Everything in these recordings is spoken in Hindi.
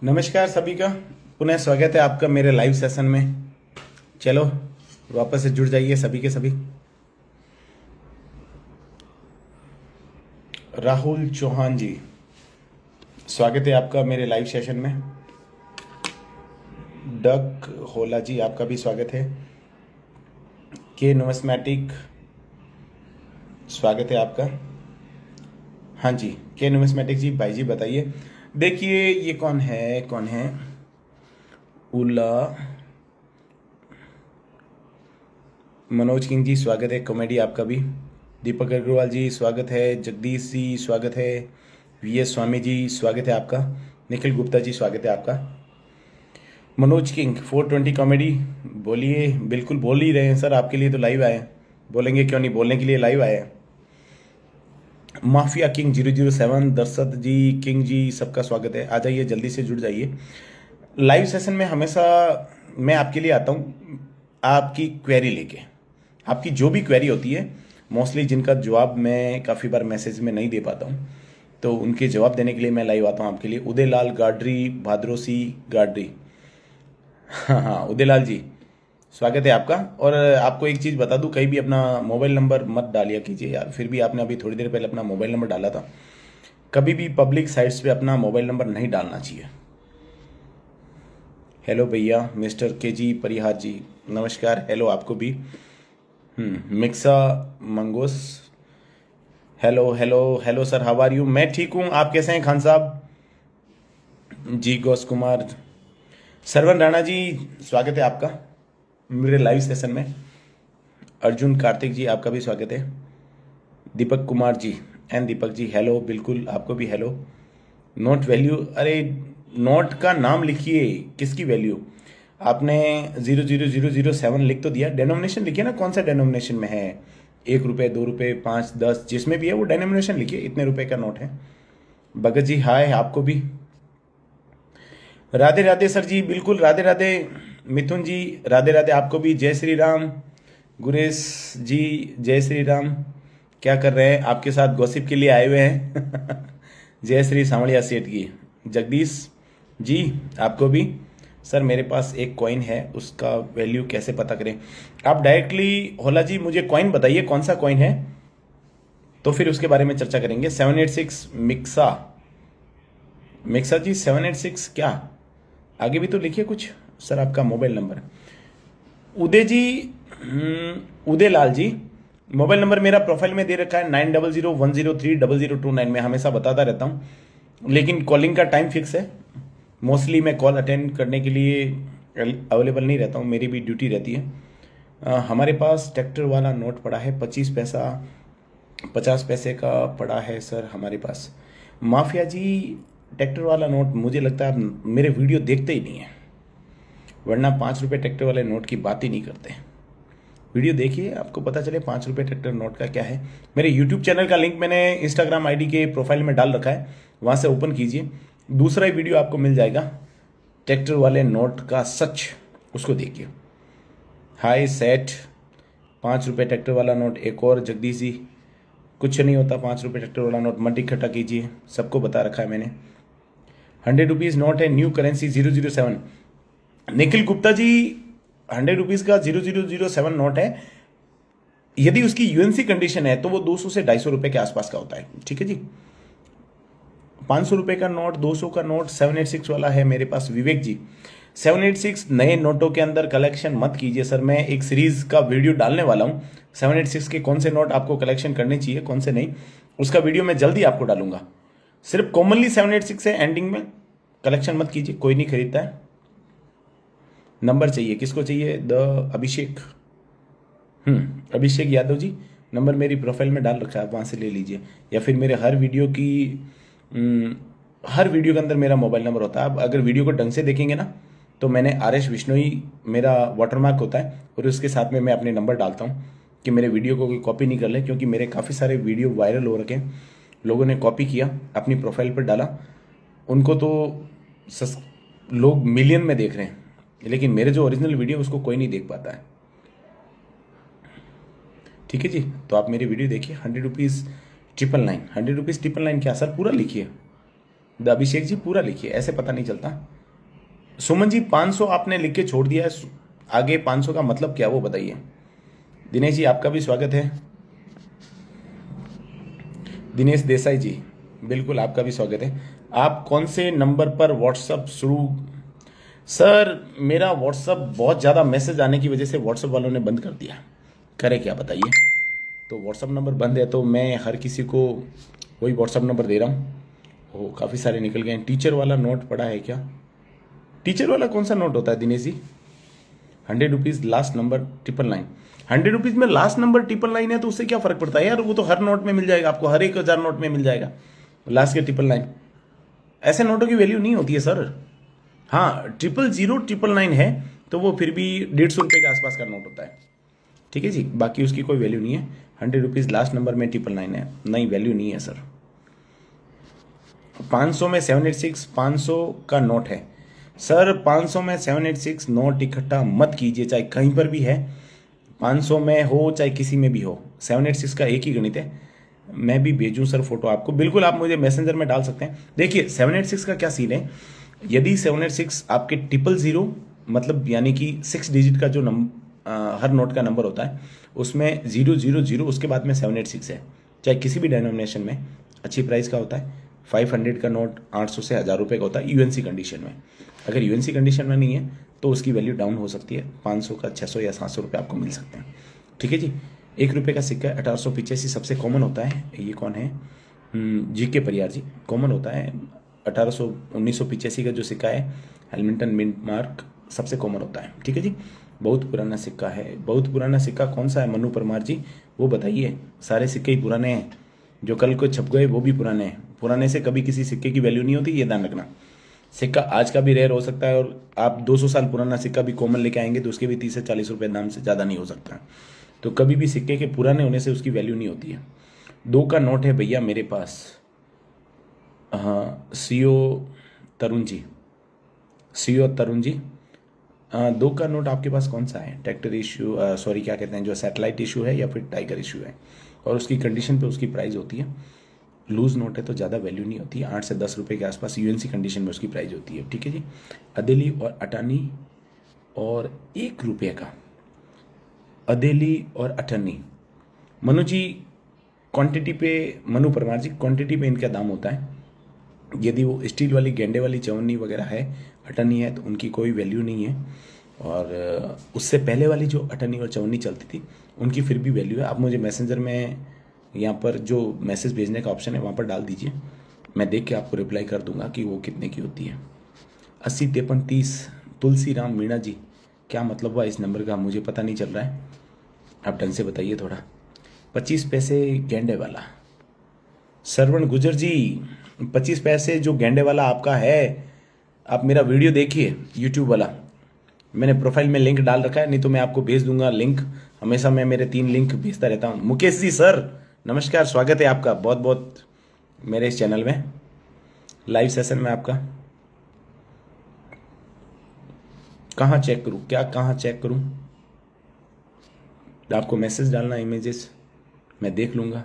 नमस्कार सभी का। पुनः स्वागत है आपका मेरे लाइव सेशन में। चलो वापस से जुड़ जाइए सभी के सभी। राहुल चौहान जी, स्वागत है आपका मेरे लाइव सेशन में। डक होला जी, आपका भी स्वागत है। के नुमिस्मैटिक, स्वागत है आपका। हाँ जी, के नुमिस्मैटिक जी, भाई जी बताइए। देखिए ये कौन है, कौन है? उला मनोज किंग जी, स्वागत है। कॉमेडी आपका भी। दीपक अग्रवाल जी, स्वागत है। जगदीश जी, स्वागत है। वीएस स्वामी जी, स्वागत है आपका। निखिल गुप्ता जी, स्वागत है आपका। मनोज किंग 420 कॉमेडी, बोलिए। बिल्कुल बोल ही रहे हैं सर, आपके लिए तो लाइव आए हैं। बोलेंगे क्यों नहीं, बोलने के लिए लाइव आए हैं। माफिया किंग 007, दर्शद जी, किंग जी, सबका स्वागत है। आ जाइए, जल्दी से जुड़ जाइए। लाइव सेशन में हमेशा मैं आपके लिए आता हूँ आपकी क्वेरी लेके। आपकी जो भी क्वेरी होती है, मोस्टली जिनका जवाब मैं काफ़ी बार मैसेज में नहीं दे पाता हूँ, तो उनके जवाब देने के लिए मैं लाइव आता हूँ आपके लिए। उदयलाल गाडरी, भाद्रोसी गाडरी, हाँ हाँ उदयलाल जी, स्वागत है आपका। और आपको एक चीज़ बता दूं, कहीं भी अपना मोबाइल नंबर मत डालिया कीजिए यार। फिर भी आपने अभी थोड़ी देर पहले अपना मोबाइल नंबर डाला था। कभी भी पब्लिक साइट्स पे अपना मोबाइल नंबर नहीं डालना चाहिए। हेलो भैया मिस्टर के जी परिहार जी, नमस्कार। हेलो आपको भी। मिक्सा मंगोस, hello hello hello sir, how are you? मैं ठीक हूँ, आप कैसे हैं खान साहब? जी घोष कुमार, सरवन राणा जी, स्वागत है आपका मेरे लाइव सेशन में। अर्जुन कार्तिक जी, आपका भी स्वागत है। Deepak Kumar ji, N Deepak ji, hello. बिल्कुल आपको भी हेलो। नोट वैल्यू, अरे नोट का नाम लिखिए, किसकी वैल्यू? आपने 00007 लिख तो दिया, डेनोमिनेशन लिखिए ना, कौन सा डेनोमिनेशन में है? 1 रुपये, 2 रुपये, 5, 10, जिसमें भी है वो डेनोमिनेशन लिखिए। इतने रुपए का नोट है। भगत जी हाय, आपको भी राधे राधे सर जी, बिल्कुल राधे राधे। मिथुन जी राधे राधे, आपको भी जय श्री राम। गुरेश जी जय श्री राम। क्या कर रहे हैं? आपके साथ गॉसिप के लिए आए हुए हैं। जय श्री सांवड़िया सेठ की। जगदीश जी, आपको भी। सर मेरे पास एक कॉइन है, उसका वैल्यू कैसे पता करें? आप डायरेक्टली होला जी मुझे कॉइन बताइए, कौन सा कॉइन है, तो फिर उसके बारे में चर्चा करेंगे। 786 मिक्सा, मिक्सा जी 786 क्या? आगे भी तो लिखिए कुछ सर, आपका मोबाइल नंबर। उदय जी, उदय लाल जी, मोबाइल नंबर मेरा प्रोफाइल में दे रखा है 9001030029। मैं हमेशा बताता रहता हूँ, लेकिन कॉलिंग का टाइम फिक्स है। मोस्टली मैं कॉल अटेंड करने के लिए अवेलेबल नहीं रहता हूँ, मेरी भी ड्यूटी रहती है। हमारे पास ट्रैक्टर वाला नोट पड़ा है 25 पैसा, 50 पैसे का पड़ा है सर हमारे पास। माफिया जी, ट्रैक्टर वाला नोट मुझे लगता है आप मेरे वीडियो देखते ही नहीं है, वरना 5 रुपये ट्रैक्टर वाले नोट की बात ही नहीं करते। वीडियो देखिए, आपको पता चले 5 रुपये ट्रैक्टर नोट का क्या है। मेरे यूट्यूब चैनल का लिंक मैंने इंस्टाग्राम आईडी के प्रोफाइल में डाल रखा है, वहाँ से ओपन कीजिए। दूसरा ही वीडियो आपको मिल जाएगा, ट्रैक्टर वाले नोट का सच, उसको देखिए। हाय सेठ, 5 रुपये ट्रैक्टर वाला नोट। एक और जगदीश जी, कुछ नहीं होता 5 रुपये ट्रैक्टर वाला नोट, मत इकट्ठा कीजिए, सबको बता रखा है मैंने। 100 रुपीज़ नोट है, new currency 007। Nikhil Gupta ji, 100 rupees का 0007 नोट है। यदि उसकी यूएनसी कंडीशन है तो वो 200 से 250 रुपये के आसपास का होता है, ठीक है जी। 500 रुपये का नोट, 200 का नोट, 786 वाला है मेरे पास। विवेक जी, 786 नए नोटों के अंदर कलेक्शन मत कीजिए सर, मैं एक सीरीज का वीडियो डालने वाला हूँ 786 के कौन से नोट आपको कलेक्शन करने चाहिए, कौन से नहीं, उसका वीडियो मैं जल्दी आपको डालूंगा। सिर्फ कॉमनली 786 से एंडिंग में कलेक्शन मत कीजिए, कोई नहीं खरीदता है। नंबर चाहिए, किसको चाहिए? द अभिषेक, अभिषेक यादव जी, नंबर मेरी प्रोफाइल में डाल रखा है, आप वहाँ से ले लीजिए। या फिर मेरे हर वीडियो की हर वीडियो के अंदर मेरा मोबाइल नंबर होता है। आप अगर वीडियो को ढंग से देखेंगे ना, तो मैंने RS विश्नोई मेरा वाटरमार्क होता है, और उसके साथ में मैं अपने नंबर डालता हूँ कि मेरे वीडियो को कोई कॉपी नहीं कर ले, क्योंकि मेरे काफ़ी सारे वीडियो वायरल हो रखे हैं, लोगों ने कॉपी किया अपनी प्रोफाइल पर डाला, उनको तो लोग मिलियन में देख रहे हैं, लेकिन मेरे जो ओरिजिनल वीडियो उसको कोई नहीं देख पाता है। ठीक है जी, तो आप मेरी वीडियो देखिए। 100 रुपीज़ 999, 100 रुपीज़ 999 क्या सर, पूरा लिखिए। द अभिषेक जी पूरा लिखिए, ऐसे पता नहीं चलता। सुमन जी 500 आपने लिख के छोड़ दिया है, आगे 500 का मतलब क्या वो बताइए। दिनेश जी आपका भी स्वागत है। दिनेश देसाई जी बिल्कुल आपका भी स्वागत है। आप कौन से नंबर पर व्हाट्सअप शुरू? सर मेरा व्हाट्सअप बहुत ज़्यादा मैसेज आने की वजह से व्हाट्सअप वालों ने बंद कर दिया, करे क्या बताइए। तो व्हाट्सअप नंबर बंद है तो मैं हर किसी को वही व्हाट्सअप नंबर दे रहा हूँ। ओ काफ़ी सारे निकल गए हैं। टीचर वाला नोट पड़ा है क्या? टीचर वाला कौन सा नोट होता है Dinesh ji? 100 rupees last number 999। 100 rupees में लास्ट नंबर 999 है तो उससे क्या फ़र्क पड़ता है यार, वो तो हर नोट में मिल जाएगा आपको, हर 1000 नोट में मिल जाएगा लास्ट के 999। ऐसे नोटों की वैल्यू नहीं होती है सर। हाँ 000 999 है तो वो फिर भी 150 रुपये के आसपास का नोट होता है, ठीक है जी। बाकी उसकी कोई वैल्यू नहीं है। 100 रुपीज़ लास्ट नंबर में 999 है, नहीं वैल्यू नहीं है सर। 500 में 786 500 का नोट है सर। 500 में 786 नोट इकट्ठा मत कीजिए, चाहे कहीं पर भी है, 500 में हो चाहे किसी में भी हो, 786 का एक ही गणित है। मैं भी भेजूं सर फोटो आपको? बिल्कुल आप मुझे मैसेंजर में डाल सकते हैं। देखिए 786 का क्या सीन है, यदि 786 आपके 000 मतलब यानी कि 6 डिजिट का जो हर नोट का नंबर होता है उसमें 000 उसके बाद में 786 है, चाहे किसी भी डेनोमिनेशन में अच्छी प्राइस का होता है। 500 का नोट 800 से 1000 रुपये का होता है यूएनसी कंडीशन में। अगर यूएनसी कंडीशन में नहीं है तो उसकी वैल्यू डाउन हो सकती है, 500 का 600 या 700 रुपये आपको मिल सकते हैं, ठीक है जी। 1 रुपये का सिक्का 1885 सबसे कॉमन होता है। ये कौन है? जीके परियार जी। कॉमन होता है 1985 का जो सिक्का है हेलमिंटन मिंट मार्क सबसे कॉमन होता है, ठीक है जी। बहुत पुराना सिक्का है। बहुत पुराना सिक्का कौन सा है मनु परमार जी, वो बताइए। सारे सिक्के ही पुराने हैं, जो कल को छप गए वो भी पुराने हैं। पुराने से कभी किसी सिक्के की वैल्यू नहीं होती, ये ध्यान रखना। सिक्का आज का भी रेयर हो सकता है और आप 200 साल पुराना सिक्का भी कॉमन लेके आएंगे तो उसके भी 30 से 40 रुपये दाम से ज़्यादा नहीं हो सकता है। तो कभी भी सिक्के के पुराने होने से उसकी वैल्यू नहीं होती है। 2 का नोट है भैया मेरे पास। हाँ सीओ तरुण जी, सीओ तरुण जी 2 का नोट आपके पास कौन सा है? ट्रैक्टर इशू, सॉरी क्या कहते हैं, जो सैटेलाइट इशू है या फिर टाइगर इशू है, और उसकी कंडीशन पे उसकी प्राइस होती है। लूज नोट है तो ज़्यादा वैल्यू नहीं होती है, 8 से 10 रुपये के आसपास यूएनसी कंडीशन में उसकी प्राइस होती है, ठीक है जी। अदेली और अटानी और 1 रुपये का अदेली और अटर्नी। मनु जी क्वांटिटी पे, मनु परमार जी क्वांटिटी पे इनका दाम होता है। यदि वो स्टील वाली गेंडे वाली चवन्नी वगैरह है, अटर्नी है, तो उनकी कोई वैल्यू नहीं है। और उससे पहले वाली जो अटर्नी और चवन्नी चलती थी उनकी फिर भी वैल्यू है। आप मुझे मैसेंजर में यहाँ पर जो मैसेज भेजने का ऑप्शन है वहाँ पर डाल दीजिए, मैं देख के आपको रिप्लाई कर दूंगा कि वो कितने की होती है। 80 53 30 तुलसी राम मीणा जी, क्या मतलब हुआ इस नंबर का, मुझे पता नहीं चल रहा है, आप ढंग से बताइए थोड़ा। 25 पैसे गेंडे वाला। श्रवण गुजर जी 25 पैसे जो गेंडे वाला आपका है, आप मेरा वीडियो देखिए यूट्यूब वाला, मैंने प्रोफाइल में लिंक डाल रखा है, नहीं तो मैं आपको भेज दूंगा लिंक। हमेशा मैं मेरे 3 लिंक भेजता रहता हूँ। मुकेश जी सर नमस्कार, स्वागत है आपका बहुत बहुत मेरे इस चैनल में, लाइव सेशन में आपका। कहाँ चेक करूँ, क्या कहाँ चेक करूँ? आपको मैसेज डालना, इमेजेस मैं देख लूँगा।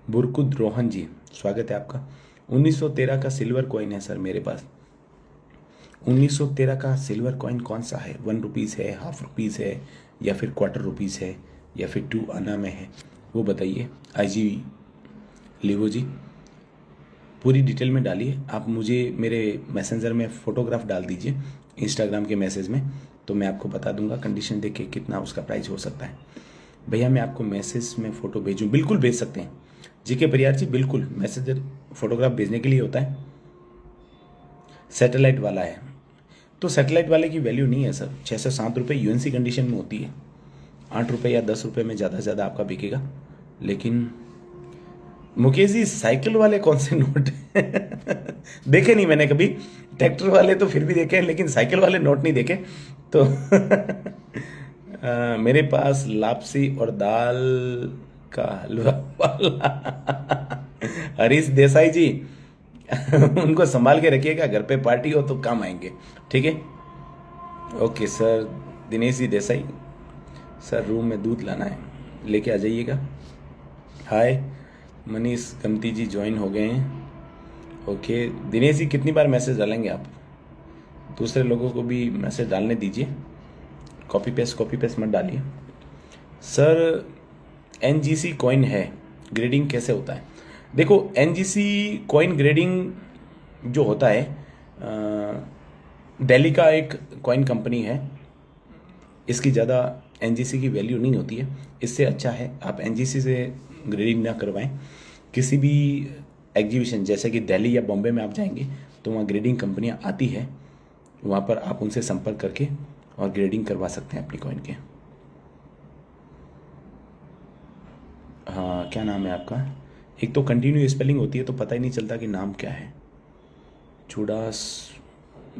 बुरकुद रोहन जी स्वागत है आपका। 1913 का सिल्वर कॉइन है सर मेरे पास। 1913 का सिल्वर कॉइन कौन सा है? 1 रुपीज़ है, हाफ रुपीज़ है, या फिर क्वार्टर रुपीज़ है, या फिर 2 आना में है, वो बताइए। आईजी लिवो जी पूरी डिटेल में डालिए। आप मुझे मेरे मैसेंजर में फ़ोटोग्राफ डाल दीजिए इंस्टाग्राम के मैसेज में, तो मैं आपको बता दूंगा कंडीशन देख के कितना उसका प्राइस हो सकता है। भैया मैं आपको मैसेज में फ़ोटो भेजूँ? बिल्कुल भेज सकते हैं जीके परियार जी, बिल्कुल। मैसेज फोटोग्राफ भेजने के लिए होता है। सैटेलाइट वाला है तो सैटेलाइट वाले की वैल्यू नहीं है सर। 6 से 7 रुपये यूएनसी कंडीशन में होती है, 8 रुपये या 10 रुपये में ज़्यादा से ज़्यादा आपका बिकेगा। लेकिन मुकेश जी साइकिल वाले कौन से नोट देखे नहीं मैंने कभी। ट्रैक्टर वाले तो फिर भी देखे हैं, लेकिन साइकिल वाले नोट नहीं देखे। तो मेरे पास लापसी और दाल का हलवा वाला हरीश देसाई जी उनको संभाल के रखिएगा, घर पे पार्टी हो तो काम आएंगे, ठीक है। Okay sir. Dinesh ji Desai sir room में दूध लाना है, लेके आ जाइएगा। हाय मनीष गमती जी ज्वाइन हो गए हैं। ओके दिनेश जी, कितनी बार मैसेज डालेंगे आप? दूसरे लोगों को भी मैसेज डालने दीजिए, कॉपी पेस्ट मत डालिए। सर एनजीसी कॉइन है, ग्रेडिंग कैसे होता है? देखो एनजीसी कॉइन ग्रेडिंग जो होता है, दिल्ली का एक कॉइन कंपनी है, इसकी ज़्यादा एनजीसी की वैल्यू नहीं होती है। इससे अच्छा है आप एनजीसी से ग्रेडिंग ना करवाएं। किसी भी एग्जीबिशन जैसे कि दिल्ली या बॉम्बे में आप जाएंगे तो वहाँ ग्रेडिंग कंपनियाँ आती है, वहाँ पर आप उनसे संपर्क करके और ग्रेडिंग करवा सकते हैं अपनी कॉइन के। हाँ, क्या नाम है आपका? एक तो कंटिन्यू स्पेलिंग होती है तो पता ही नहीं चलता कि नाम क्या है। चूड़ास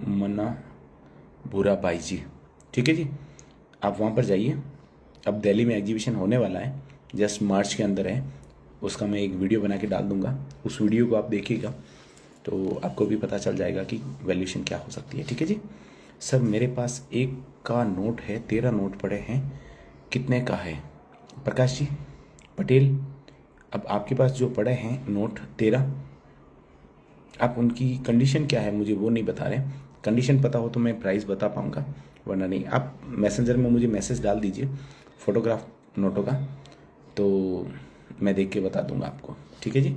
मना भूरा भाई जी, ठीक है जी, आप वहाँ पर जाइए। अब दिल्ली में एग्जीबिशन होने वाला है, जस्ट मार्च के अंदर है, उसका मैं एक वीडियो बना के डाल दूंगा। उस वीडियो को आप देखिएगा तो आपको भी पता चल जाएगा कि वैल्यूएशन क्या हो सकती है, ठीक है जी। सर मेरे पास एक का नोट है, 13 नोट पड़े हैं, कितने का है? प्रकाश जी पटेल, अब आपके पास जो पड़े हैं नोट 13, आप उनकी कंडीशन क्या है मुझे वो नहीं बता रहे। कंडीशन पता हो तो मैं प्राइस बता पाऊँगा, वरना नहीं। आप मैसेंजर में मुझे मैसेज डाल दीजिए फोटोग्राफ नोटों का, तो मैं देख के बता दूंगा आपको, ठीक है जी।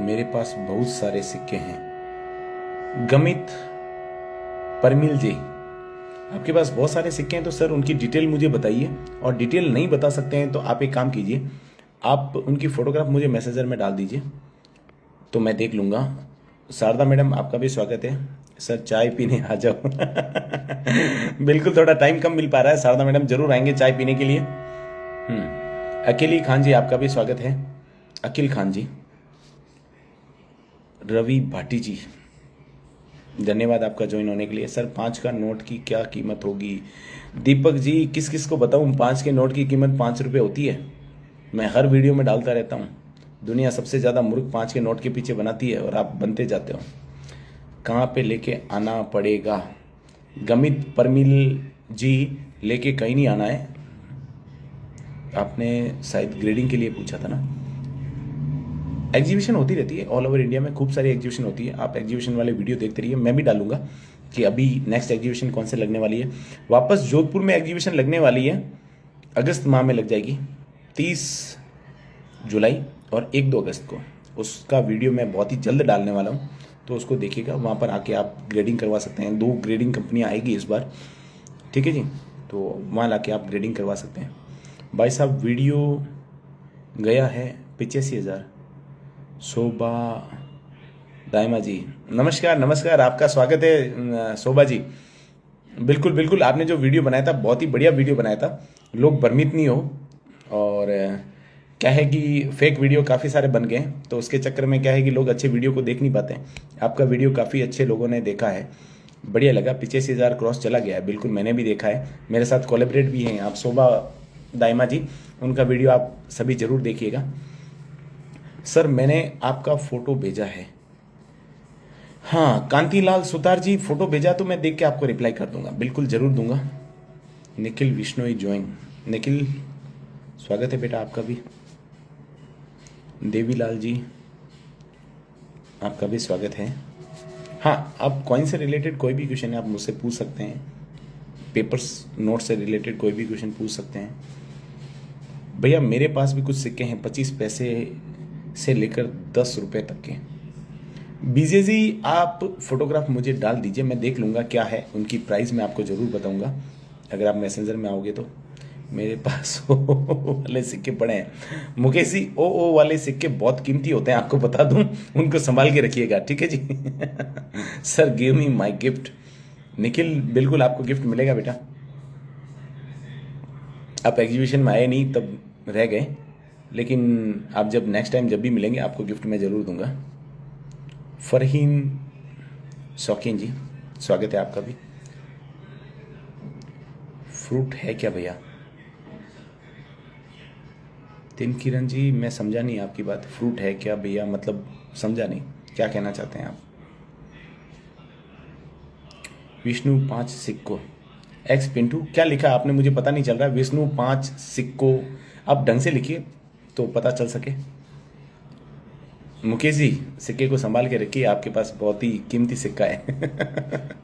मेरे पास बहुत सारे सिक्के हैं। गमित परमिल जी, आपके पास बहुत सारे सिक्के हैं तो सर उनकी डिटेल मुझे बताइए, और डिटेल नहीं बता सकते हैं तो आप एक काम कीजिए, आप उनकी फ़ोटोग्राफ मुझे मैसेंजर में डाल दीजिए तो मैं देख लूँगा। शारदा मैडम आपका भी स्वागत है। सर चाय पीने आ जाओ बिल्कुल, थोड़ा टाइम कम मिल पा रहा है। शारदा मैडम जरूर आएंगे चाय पीने के लिए। अकेली खान जी आपका भी स्वागत है। अकिल खान जी, रवि भाटी जी, धन्यवाद आपका ज्वाइन होने के लिए। सर 5 का नोट की क्या कीमत होगी? दीपक जी, किस किस को बताऊं 5 के नोट की कीमत 5 रुपये होती है? मैं हर वीडियो में डालता रहता हूं। दुनिया सबसे ज़्यादा मूर्ख 5 के नोट के पीछे बनाती है और आप बनते जाते हो। कहाँ पे लेके आना पड़ेगा? गमित परमिल जी, लेके कहीं नहीं आना है, आपने शायद ग्रेडिंग के लिए पूछा था ना। एग्जीबिशन होती रहती है ऑल ओवर इंडिया में, खूब सारी एग्जीबिशन होती है। आप एग्जीबिशन वाले वीडियो देखते रहिए, मैं भी डालूंगा कि अभी नेक्स्ट एग्जीबिशन कौन से लगने वाली है। वापस जोधपुर में एग्जीबिशन लगने वाली है, अगस्त माह में लग जाएगी, 30 जुलाई और 1-2 अगस्त को। उसका वीडियो मैं बहुत ही जल्द डालने वाला हूँ, तो उसको देखिएगा। वहाँ पर आके आप ग्रेडिंग करवा सकते हैं। 2 ग्रेडिंग कंपनियाँ आएगी इस बार, ठीक है जी, तो वहाँ ला के आप ग्रेडिंग करवा सकते हैं। भाई साहब वीडियो गया है 85,000। शोभा दाइमा जी, नमस्कार नमस्कार, आपका स्वागत है शोभा जी। बिल्कुल बिल्कुल, आपने जो वीडियो बनाया था बहुत ही बढ़िया वीडियो बनाया था। लोग भ्रमित नहीं हो, और क्या है कि फेक वीडियो काफ़ी सारे बन गए हैं, तो उसके चक्कर में क्या है कि लोग अच्छे वीडियो को देख नहीं पाते हैं। आपका वीडियो काफ़ी अच्छे लोगों ने देखा है, बढ़िया लगा। 85,000 क्रॉस चला गया है, बिल्कुल मैंने भी देखा है। मेरे साथ कोलैबोरेट भी हैं आप, शोभा दाइमा जी, उनका वीडियो आप सभी ज़रूर देखिएगा। सर मैंने आपका फ़ोटो भेजा है। हाँ कांतिलाल सुतार जी, फ़ोटो भेजा तो मैं देख के आपको रिप्लाई कर दूंगा, बिल्कुल ज़रूर दूंगा। निखिल विश्नोई ज्वाइन, निखिल स्वागत है बेटा आपका भी। देवीलाल जी आपका भी स्वागत है। हाँ, आप कॉइन से रिलेटेड कोई भी क्वेश्चन है आप मुझसे पूछ सकते हैं, पेपर्स नोट से रिलेटेड कोई भी क्वेश्चन पूछ सकते हैं। भैया मेरे पास भी कुछ सिक्के हैं 25 पैसे से लेकर 10 रुपये तक के। बीजे जी आप फोटोग्राफ मुझे डाल दीजिए, मैं देख लूँगा क्या है उनकी प्राइस, मैं आपको ज़रूर बताऊँगा अगर आप मैसेंजर में आओगे तो। मेरे पास ओ वाले सिक्के पड़े हैं मुकेश जी, ओ वाले सिक्के बहुत कीमती होते हैं, आपको बता दूं, उनको संभाल के रखिएगा, ठीक है जी sir give me my gift. Nikhil बिल्कुल आपको गिफ्ट मिलेगा बेटा, आप एग्जीबिशन में आए नहीं तब रह गए, लेकिन आप जब नेक्स्ट टाइम जब भी मिलेंगे आपको गिफ्ट मैं ज़रूर दूंगा। फरहीन शौकीन जी स्वागत है आपका भी। फ्रूट है क्या भैया? तिन किरण जी मैं समझा नहीं आपकी बात, फ्रूट है क्या भैया मतलब समझा नहीं, क्या कहना चाहते हैं आप? विष्णु 5 सिक्को, एक्स पिंटू क्या लिखा आपने मुझे पता नहीं चल रहा है। विष्णु 5 सिक्को, आप ढंग से लिखिए तो पता चल सके। मुकेश जी, सिक्के को संभाल के रखिए, आपके पास बहुत ही कीमती सिक्का है।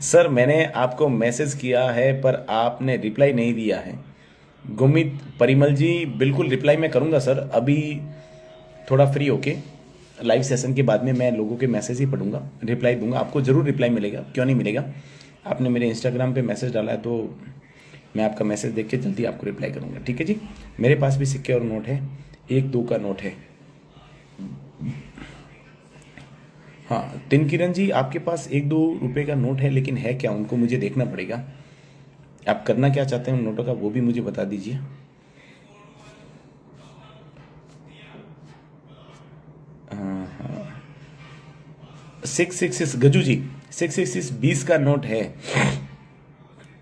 सर मैंने आपको मैसेज किया है पर आपने रिप्लाई नहीं दिया है। गुमित परिमल जी, बिल्कुल रिप्लाई मैं करूंगा सर, अभी थोड़ा फ्री होके लाइव सेशन के बाद में मैं लोगों के मैसेज ही पढ़ूंगा, रिप्लाई दूंगा, आपको ज़रूर रिप्लाई मिलेगा, क्यों नहीं मिलेगा। आपने मेरे इंस्टाग्राम पे मैसेज डाला है तो मैं आपका मैसेज देख के जल्दी आपको रिप्लाई करूंगा, ठीक है जी। मेरे पास भी सिक्के और नोट है, 1-2 का नोट है। हाँ तिन किरण जी, आपके पास 1-2 रुपए का नोट है, लेकिन है क्या उनको मुझे देखना पड़ेगा। आप करना क्या चाहते हैं उन नोटों का वो भी मुझे बता दीजिए। हाँ 666 गजू जी, 666 20 का नोट है।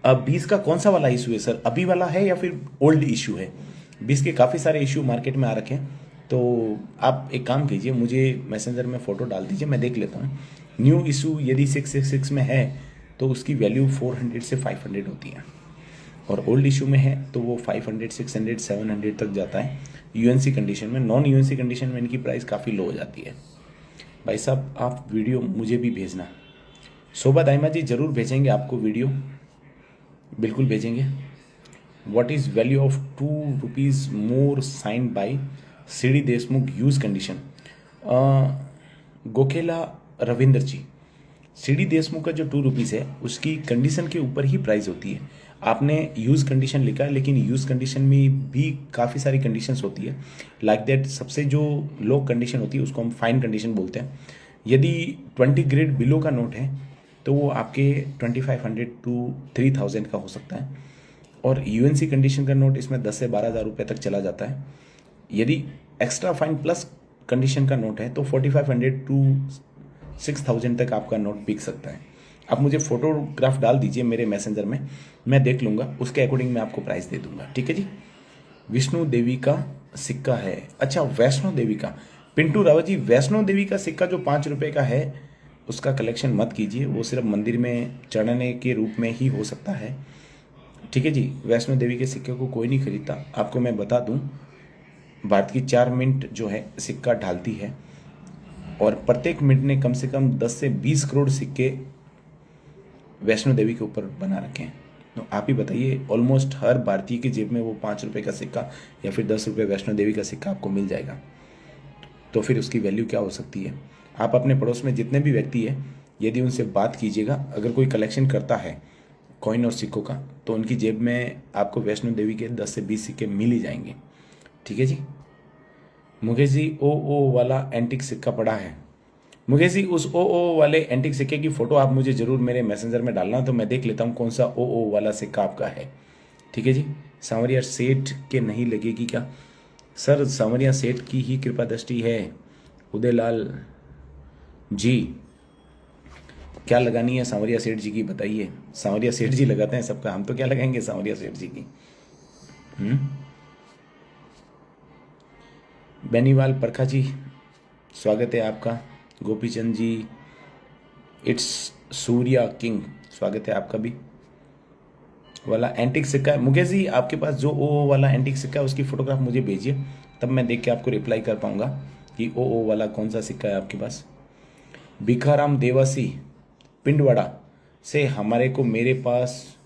अब 20 का कौन सा वाला इशू है सर, अभी वाला है या फिर ओल्ड इशू है। 20 के काफ़ी सारे इशू मार्केट में आ रखे हैं, तो आप एक काम कीजिए, मुझे मैसेंजर में फ़ोटो डाल दीजिए, मैं देख लेता हूँ। न्यू इशू यदि 666 में है तो उसकी वैल्यू 400 से 500 होती है, और ओल्ड इशू में है तो वो 500, 600, 700 तक जाता है यूएनसी कंडीशन में। नॉन यूएनसी कंडीशन में इनकी प्राइस काफ़ी लो हो जाती है। भाई साहब आप वीडियो मुझे भी भेजना। शोभा दाइमा जी ज़रूर भेजेंगे आपको वीडियो, बिल्कुल भेजेंगे। What is value of ₹2 more sign by C D Deshmukh use condition. गोखेला रविंदर जी, सीडी देशमुख का जो ₹2 है उसकी कंडीशन के ऊपर ही प्राइस होती है। आपने यूज कंडीशन लिखा है, लेकिन यूज कंडीशन में भी काफ़ी सारी कंडीशंस होती है। लाइक दैट सबसे जो लो कंडीशन होती है उसको हम फाइन कंडीशन बोलते हैं। यदि 20 ग्रेड बिलो का नोट है तो वो आपके 2500 to 3000 का हो सकता है, और यूएनसी कंडीशन का नोट इसमें 10 से 12,000 रुपये तक चला जाता है। यदि एक्स्ट्रा फाइन प्लस कंडीशन का नोट है तो 4500 to 6000 तक आपका नोट बिक सकता है। आप मुझे फोटोग्राफ डाल दीजिए मेरे मैसेंजर में, मैं देख लूँगा, उसके अकॉर्डिंग मैं आपको प्राइस दे दूंगा, ठीक है जी। विष्णु देवी का सिक्का है, अच्छा वैष्णो देवी का। पिंटू रावत जी, वैष्णो देवी का सिक्का जो ₹5 का है उसका कलेक्शन मत कीजिए, वो सिर्फ मंदिर में चढ़ाने के रूप में ही हो सकता है, ठीक है जी। वैष्णो देवी के सिक्के को कोई नहीं खरीदता। आपको मैं बता दूं, भारत की 4 मिनट जो है सिक्का ढालती है, और प्रत्येक मिनट ने कम से कम 10 से 20 करोड़ सिक्के वैष्णो देवी के ऊपर बना रखे हैं। तो आप ही बताइए, ऑलमोस्ट हर भारतीय की जेब में वो ₹5 का सिक्का या फिर ₹10 वैष्णो देवी का सिक्का आपको मिल जाएगा, तो फिर उसकी वैल्यू क्या हो सकती है। आप अपने पड़ोस में जितने भी व्यक्ति है, यदि उनसे बात कीजिएगा, अगर कोई कलेक्शन करता है कॉइन और सिक्कों का, तो उनकी जेब में आपको वैष्णो देवी के 10 से 20 सिक्के मिल ही जाएंगे, ठीक है जी। मुकेश जी, ओ वाला एंटिक सिक्का पड़ा है। मुकेश जी, उस ओ वाले एंटिक सिक्के की फ़ोटो आप मुझे ज़रूर मेरे मैसेंजर में डालना, तो मैं देख लेता हूँ कौन सा ओ वाला सिक्का आपका है, ठीक है जी। सांवरिया सेठ के नहीं लगेगी क्या सर, सांवरिया सेठ की ही कृपा दृष्टि है। उदयलाल जी, क्या लगानी है सांवरिया सेठ जी की बताइए। सांवरिया सेठ जी लगाते हैं सबका, हम तो क्या लगाएंगे सांवरिया सेठ जी की। बेनीवाल परखा जी, स्वागत है आपका। गोपीचंद जी, इट्स सूर्या किंग, स्वागत है आपका भी। वाला एंटिक सिक्का है मुकेश जी, आपके पास जो ओ वाला एंटिक सिक्का है उसकी फोटोग्राफ मुझे भेजिए, तब मैं देख के आपको रिप्लाई कर पाऊंगा कि ओ वाला कौन सा सिक्का है आपके पास। भिखाराम देवासी पिंडवाड़ा से, हमारे को मेरे पास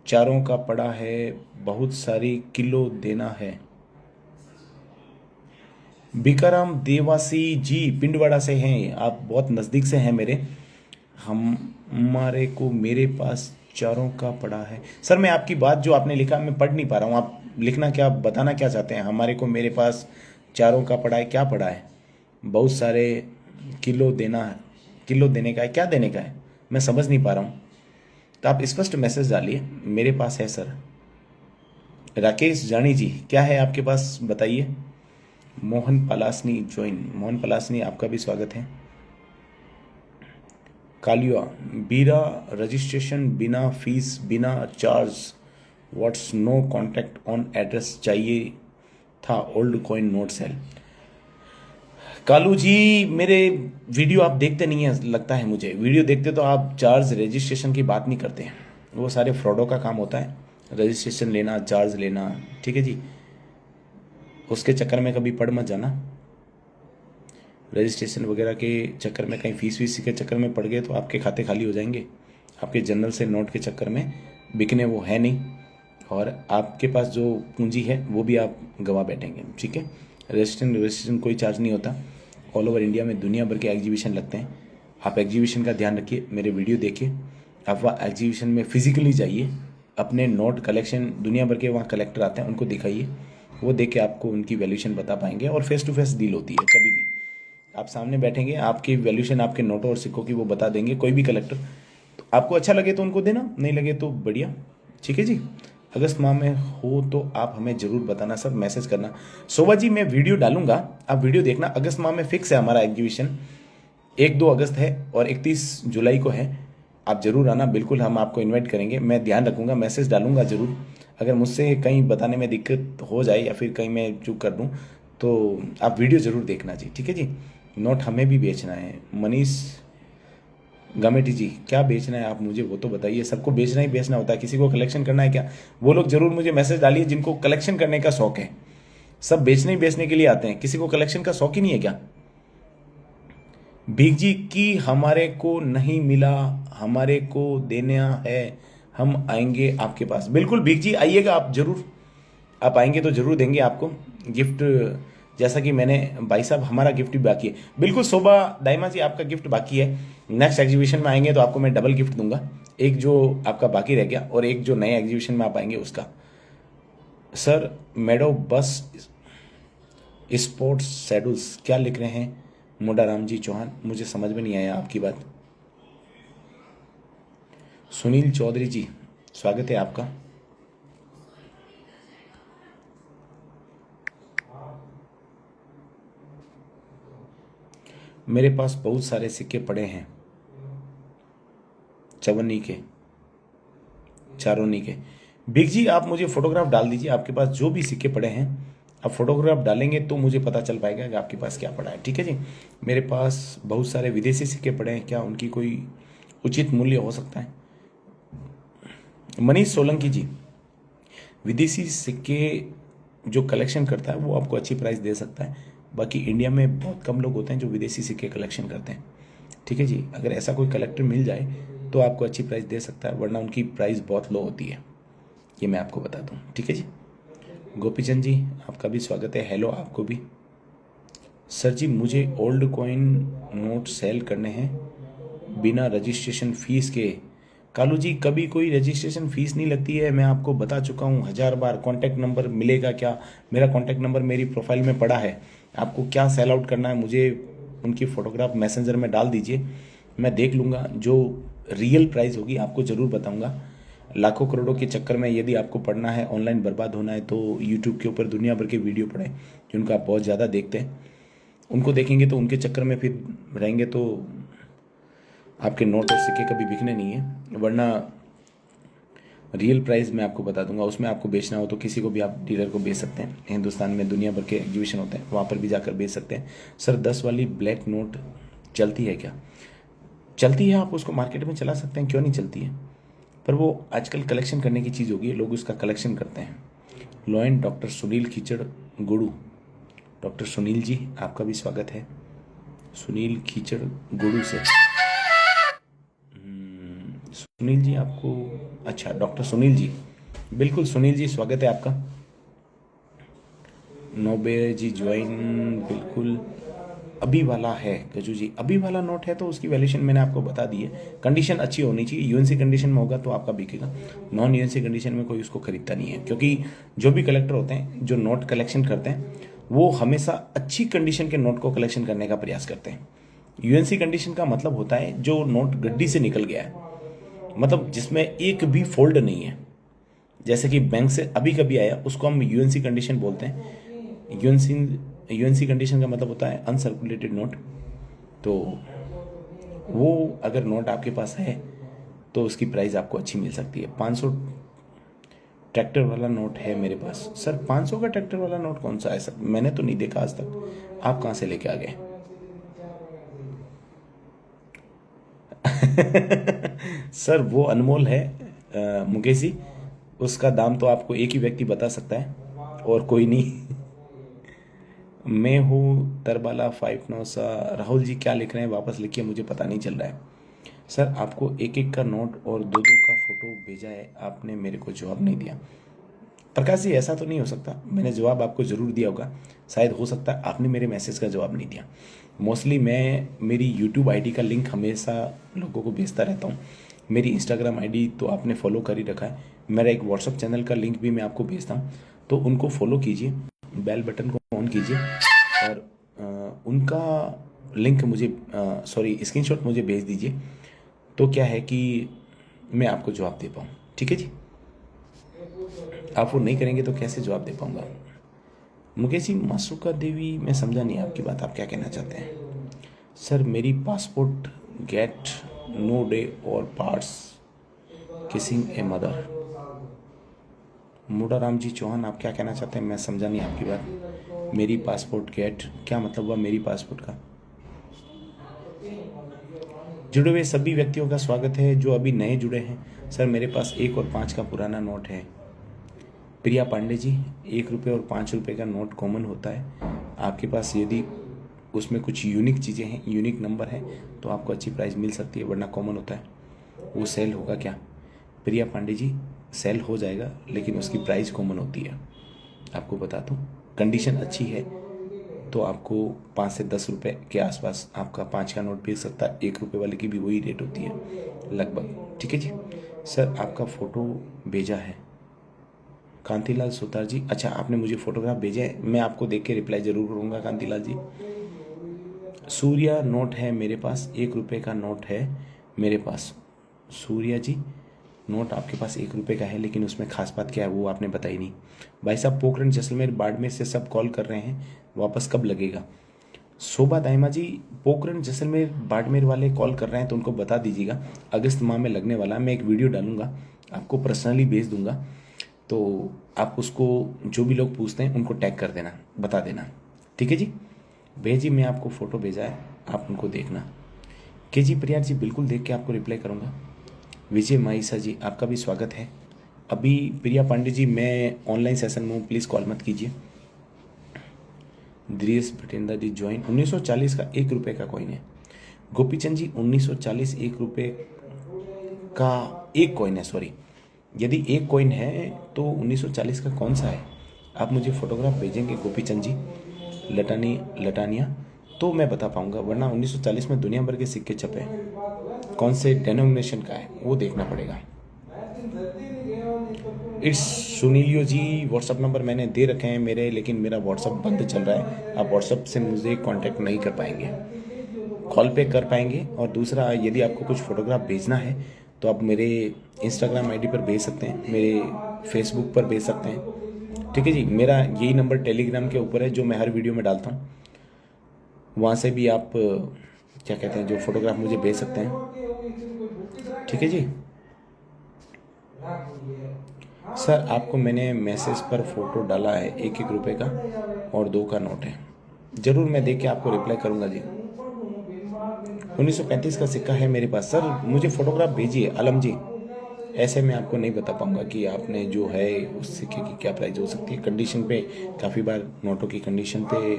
चारों का पड़ा है, बहुत सारी किलो देना है। भिखाराम देवासी जी पिंडवाड़ा से हैं आप, बहुत नज़दीक से हैं मेरे। हमारे को मेरे पास चारों का पड़ा है। सर मैं आपकी बात जो आपने लिखा मैं पढ़ नहीं पा रहा हूँ, आप लिखना क्या, बताना क्या चाहते हैं। हमारे को मेरे पास चारों का पड़ा है, क्या पड़ा है। बहुत सारे किलो देना है, किलो देने का है, क्या देने का है, मैं समझ नहीं पा रहा हूँ, तो आप स्पष्ट मैसेज डालिए। मेरे पास है सर। राकेश जानी जी, क्या है आपके पास बताइए। मोहन पलासनी ज्वाइन, मोहन पलासनी आपका भी स्वागत है। कालिया बीरा, रजिस्ट्रेशन बिना फीस बिना charge, what's no contact on address चाहिए था, old coin note sale. Kalu ji, मेरे वीडियो आप देखते नहीं है लगता है मुझे, वीडियो देखते तो आप चार्ज रजिस्ट्रेशन की बात नहीं करते हैं, वो सारे फ्रॉडों का काम होता है, रजिस्ट्रेशन लेना चार्ज लेना, ठीक है जी। उसके चक्कर में कभी पड़ मत जाना। रजिस्ट्रेशन वगैरह के चक्कर में, कहीं फीस वीस के चक्कर में पड़ गए तो आपके खाते खाली हो जाएंगे। आपके जनरल से नोट के चक्कर में बिकने वो है नहीं, और आपके पास जो पूंजी है वो भी आप गंवा बैठेंगे। ठीक है, रजिस्ट्रेशन कोई चार्ज नहीं होता। ऑल ओवर इंडिया में दुनिया भर के एग्जीबिशन लगते हैं। आप एग्जीबिशन का ध्यान रखिए, मेरे वीडियो देखिए, आप वहाँ एग्जीबिशन में फिजिकली जाइए, अपने नोट कलेक्शन, दुनिया भर के वहाँ कलेक्टर आते हैं, उनको दिखाइए। वो देख के आपको उनकी वैल्यूशन बता पाएंगे। और फेस टू फेस डील होती है, कभी भी आप सामने बैठेंगे, आपकी वैल्यूशन आपके नोटों और सिक्कों की वो बता देंगे, कोई भी कलेक्टर। तो आपको अच्छा लगे तो उनको देना, नहीं लगे तो बढ़िया। ठीक है जी, अगस्त माह में हो तो आप हमें ज़रूर बताना सर, मैसेज करना। शोभा जी मैं वीडियो डालूंगा, आप वीडियो देखना। अगस्त माह में फिक्स है हमारा एग्जीबिशन, 1-2 अगस्त है और 31 जुलाई को है। आप ज़रूर आना, बिल्कुल हम आपको इनवाइट करेंगे। मैं ध्यान रखूंगा, मैसेज डालूंगा ज़रूर। अगर मुझसे कहीं बताने में दिक्कत हो जाए या फिर कहीं मैं चूक कर दूं तो आप वीडियो ज़रूर देखना जी। ठीक है जी, नोट हमें भी बेचना है। मनीष गामेटी जी, क्या बेचना है आप मुझे वो तो बताइए। सबको बेचना ही बेचना होता है, किसी को कलेक्शन करना है क्या? वो लोग जरूर मुझे मैसेज डालिए जिनको कलेक्शन करने का शौक है। सब बेचने ही बेचने के लिए आते हैं, किसी को कलेक्शन का शौक ही नहीं है क्या? भीख जी की हमारे को नहीं मिला, हमारे को देना है, हम आएंगे आपके पास। बिल्कुल भीख जी आइएगा आप जरूर, आप आएंगे तो जरूर देंगे आपको गिफ्ट। जैसा कि मैंने, भाई साहब हमारा गिफ्ट भी बाकी है। बिल्कुल शोभा दाइमा जी, आपका गिफ्ट बाकी है। नेक्स्ट एग्जीबिशन में आएंगे तो आपको मैं डबल गिफ्ट दूंगा, एक जो आपका बाकी रह गया और एक जो नए एग्जीबिशन में आप आएंगे उसका। सर मेडो बस स्पोर्ट्स शेड्यूल्स क्या लिख रहे हैं मोडाराम जी चौहान? मुझे समझ में नहीं आया आपकी बात। सुनील चौधरी जी, स्वागत है आपका। मेरे पास बहुत सारे सिक्के पड़े हैं, चवन्नी के, चारोनी के। बिग जी आप मुझे फोटोग्राफ डाल दीजिए, आपके पास जो भी सिक्के पड़े हैं आप फोटोग्राफ डालेंगे तो मुझे पता चल पाएगा कि आपके पास क्या पड़ा है। ठीक है जी, मेरे पास बहुत सारे विदेशी सिक्के पड़े हैं, क्या उनकी कोई उचित मूल्य हो सकता है? मनीष सोलंकी जी, विदेशी सिक्के जो कलेक्शन करता है वो आपको अच्छी प्राइस दे सकता है। बाकी इंडिया में बहुत कम लोग होते हैं जो विदेशी सिक्के कलेक्शन करते हैं। ठीक है जी, अगर ऐसा कोई कलेक्टर मिल जाए तो आपको अच्छी प्राइस दे सकता है, वरना उनकी प्राइस बहुत लो होती है, ये मैं आपको बता दूं। ठीक है जी, गोपीचंद जी आपका भी स्वागत है, हेलो आपको भी। सर जी मुझे ओल्ड कॉइन नोट सेल करने हैं बिना रजिस्ट्रेशन फीस के। कालू जी कभी कोई रजिस्ट्रेशन फीस नहीं लगती है, मैं आपको बता चुका हूँ 1000 बार। कॉन्टैक्ट नंबर मिलेगा क्या? मेरा कॉन्टैक्ट नंबर मेरी प्रोफाइल में पड़ा है। आपको क्या सेल आउट करना है, मुझे उनकी फ़ोटोग्राफ मैसेंजर में डाल दीजिए, मैं देख लूँगा। जो रियल प्राइस होगी आपको ज़रूर बताऊँगा। लाखों करोड़ों के चक्कर में यदि आपको पढ़ना है, ऑनलाइन बर्बाद होना है, तो यूट्यूब के ऊपर दुनिया भर के वीडियो पढ़ें जिनको आप बहुत ज़्यादा देखते हैं। उनको देखेंगे तो उनके चक्कर में फिर रहेंगे तो आपके नोट और सिक्के कभी बिकने नहीं है। वरना रियल प्राइस मैं आपको बता दूंगा, उसमें आपको बेचना हो तो किसी को भी आप डीलर को बेच सकते हैं। हिंदुस्तान में दुनिया भर के एग्जीबिशन होते हैं, वहाँ पर भी जाकर बेच सकते हैं। सर 10 वाली ब्लैक नोट चलती है क्या? चलती है, आप उसको मार्केट में चला सकते हैं, क्यों नहीं चलती है। पर वो आजकल कलेक्शन करने की चीज़ होगी, लोग उसका कलेक्शन करते हैं। Lion doctor Sunil Khichar Guddu, doctor Sunil ji आपका भी स्वागत है। सुनील खीचड़ गुड़ू से सुनील जी आपको, अच्छा डॉक्टर सुनील जी, बिल्कुल सुनील जी स्वागत है आपका। नोबे जी ज्वाइन, बिल्कुल। अभी वाला है गजू जी, अभी वाला नोट है तो उसकी वैल्यूशन मैंने आपको बता दी है। कंडीशन अच्छी होनी चाहिए, यूएनसी कंडीशन में होगा तो आपका बिकेगा, नॉन यूएनसी कंडीशन में कोई उसको खरीदता नहीं है। क्योंकि जो भी कलेक्टर होते हैं जो नोट कलेक्शन करते हैं वो हमेशा अच्छी कंडीशन के नोट को कलेक्शन करने का प्रयास करते हैं। यूएनसी कंडीशन का मतलब होता है जो नोट गड्डी से निकल गया है, मतलब जिसमें एक भी फोल्ड नहीं है, जैसे कि बैंक से अभी कभी आया, उसको हम यूएनसी कंडीशन बोलते हैं। यूएनसी कंडीशन का मतलब होता है अनसर्कुलेटेड नोट। तो वो अगर नोट आपके पास है तो उसकी प्राइस आपको अच्छी मिल सकती है। 500 ट्रैक्टर वाला नोट है मेरे पास। सर 500 का ट्रैक्टर वाला नोट कौन सा है सर? मैंने तो नहीं देखा आज तक, आप कहाँ से लेके आ गए? सर वो अनमोल है मुकेश जी, उसका दाम तो आपको एक ही व्यक्ति बता सकता है और कोई नहीं। मैं हूँ तरबाला 59 सा। राहुल जी क्या लिख रहे हैं, वापस लिखिए, मुझे पता नहीं चल रहा है। सर आपको एक एक का नोट और दो दो का फोटो भेजा है, आपने मेरे को जवाब नहीं दिया। प्रकाश जी ऐसा तो नहीं हो सकता, मैंने जवाब आपको ज़रूर दिया होगा। शायद हो सकता है आपने मेरे मैसेज का जवाब नहीं दिया। मोस्टली मैं मेरी यूट्यूब आईडी का लिंक हमेशा लोगों को भेजता रहता हूँ। मेरी इंस्टाग्राम आईडी तो आपने फॉलो कर ही रखा है। मेरा एक व्हाट्सअप चैनल का लिंक भी मैं आपको भेजता हूँ, तो उनको फॉलो कीजिए, बेल बटन को ऑन कीजिए और उनका लिंक मुझे सॉरी स्क्रीनशॉट मुझे भेज दीजिए, तो क्या है कि मैं आपको जवाब दे पाऊँ। ठीक है जी, आप वो नहीं करेंगे तो कैसे जवाब दे पाऊंगा। मुकेश जी, मासूका देवी, मैं समझा नहीं आपकी बात, आप क्या कहना चाहते हैं। सर मेरी पासपोर्ट गेट नो डे और पार्ट्स किसिंग ए मदर। मोडाराम जी चौहान, आप क्या कहना चाहते हैं, मैं समझा नहीं आपकी बात। मेरी पासपोर्ट गेट, क्या मतलब हुआ मेरी पासपोर्ट का। जुड़े हुए सभी व्यक्तियों का स्वागत है जो अभी नए जुड़े हैं। सर मेरे पास 1 और 5 का पुराना नोट है। प्रिया पांडे जी, 1 रुपये और 5 रुपये का नोट कॉमन होता है। आपके पास यदि उसमें कुछ यूनिक चीज़ें हैं, यूनिक नंबर है, तो आपको अच्छी प्राइस मिल सकती है, वरना कॉमन होता है। वो सेल होगा क्या। प्रिया पांडे जी, सेल हो जाएगा लेकिन उसकी प्राइस कॉमन होती है। आपको बता दूँ, कंडीशन अच्छी है तो आपको 5 से 10 रुपये के आसपास आपका 5 का नोट बिक सकता है। 1 रुपये वाले की भी वही रेट होती है लगभग। ठीक है जी। सर आपका फ़ोटो भेजा है कांतिलाल सुतार जी। अच्छा, आपने मुझे फोटोग्राफ भेजे हैं, मैं आपको देख के रिप्लाई जरूर करूँगा कांतिलाल जी। सूर्या नोट है मेरे पास, 1 रुपये का नोट है मेरे पास। सूर्या जी, नोट आपके पास 1 रुपये का है, लेकिन उसमें खास बात क्या है वो आपने बताई नहीं। भाई साहब पोखरण जैसलमेर बाड़मेर से सब कॉल कर रहे हैं, वापस कब लगेगा। शोभा दाइमा जी, पोखरण जैसलमेर बाड़मेर वाले कॉल कर रहे हैं तो उनको बता दीजिएगा अगस्त माह में लगने वाला। मैं एक वीडियो डालूंगा, आपको पर्सनली भेज दूंगा, तो आप उसको जो भी लोग पूछते हैं उनको टैग कर देना, बता देना। ठीक है जी। भेजी, मैं आपको फ़ोटो भेजा है, आप उनको देखना। के जी प्रिया जी, बिल्कुल देख के आपको रिप्लाई करूँगा। विजय माइसा जी, आपका भी स्वागत है। अभी प्रिया पांडे जी, मैं ऑनलाइन सेशन में हूँ, प्लीज़ कॉल मत कीजिए। द्रियस भटिंडा जी ज्वाइन। 1940 का 1 रुपये का कॉइन है। गोपीचंद जी, 1940 1 रुपये का एक कॉइन है, सॉरी। यदि एक कॉइन है तो 1940 का कौन सा है, आप मुझे फोटोग्राफ भेजेंगे गोपीचंद जी लटानिया, तो मैं बता पाऊंगा, वरना 1940 में दुनिया भर के सिक्के छपे, कौन से डेनोमिनेशन का है वो देखना पड़ेगा। इट्स सुनीलियो जी, व्हाट्सअप नंबर मैंने दे रखे हैं मेरे, लेकिन मेरा व्हाट्सअप बंद चल रहा है, आप व्हाट्सअप से मुझे कांटेक्ट नहीं कर पाएंगे, कॉल पे कर पाएंगे। और दूसरा, यदि आपको कुछ फ़ोटोग्राफ भेजना है तो आप मेरे इंस्टाग्राम आईडी पर भेज सकते हैं, मेरे फेसबुक पर भेज सकते हैं। ठीक है जी। मेरा यही नंबर टेलीग्राम के ऊपर है जो मैं हर वीडियो में डालता हूँ, वहाँ से भी आप क्या कहते हैं जो फोटोग्राफ मुझे भेज सकते हैं। ठीक है जी। सर आपको मैंने मैसेज पर फोटो डाला है, 1-1 रुपये का और 2 का नोट है, ज़रूर मैं देख के आपको रिप्लाई करूँगा जी। 1935 का सिक्का है मेरे पास। सर मुझे फ़ोटोग्राफ भेजिए आलम जी, ऐसे मैं आपको नहीं बता पाऊंगा कि आपने जो है उस सिक्के की क्या प्राइस हो सकती है। कंडीशन पे, काफ़ी बार नोटों की कंडीशन पे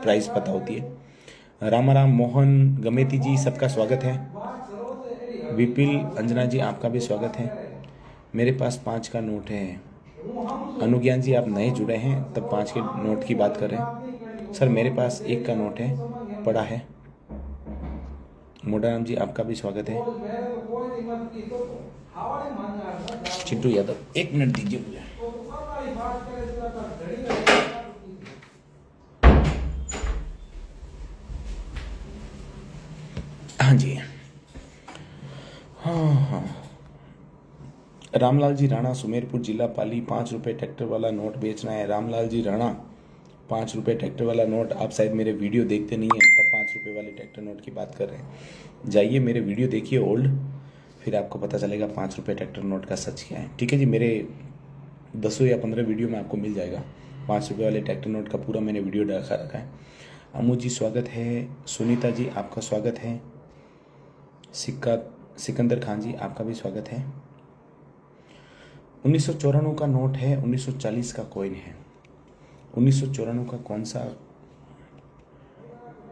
प्राइस पता होती है। रामाराम मोहन गमेती जी, सबका स्वागत है। विपिल अंजना जी, आपका भी स्वागत है। मेरे पास 5 का नोट है। अनुज्ञान जी, आप नए जुड़े हैं तब 5 के नोट की बात कर रहे हैं। सर मेरे पास 1 का नोट है, पड़ा है। मोडाराम जी, आपका भी स्वागत है। चिंटू यादव, 1 मिनट दीजिए मुझे। हाँ जी, हाँ हाँ। रामलाल जी राणा, सुमेरपुर जिला पाली, 5 रुपये ट्रैक्टर वाला नोट बेचना है। रामलाल जी राणा, 5 रुपये ट्रैक्टर वाला नोट, आप शायद मेरे वीडियो देखते नहीं हैं तब 5 रुपये वाले ट्रैक्टर नोट की बात कर रहे हैं। जाइए मेरे वीडियो देखिए ओल्ड, फिर आपको पता चलेगा 5 रुपये ट्रैक्टर नोट का सच क्या है। ठीक है जी। मेरे 10 या 15 वीडियो में आपको मिल जाएगा 5 रुपये वाले ट्रैक्टर नोट का पूरा मैंने वीडियो डाला रखा है। अमू जी स्वागत है। सुनीता जी, आपका स्वागत है। सिकंदर खान जी, आपका भी स्वागत है। 1994 का नोट है, 1940 का कॉइन है। 1994 का कौन सा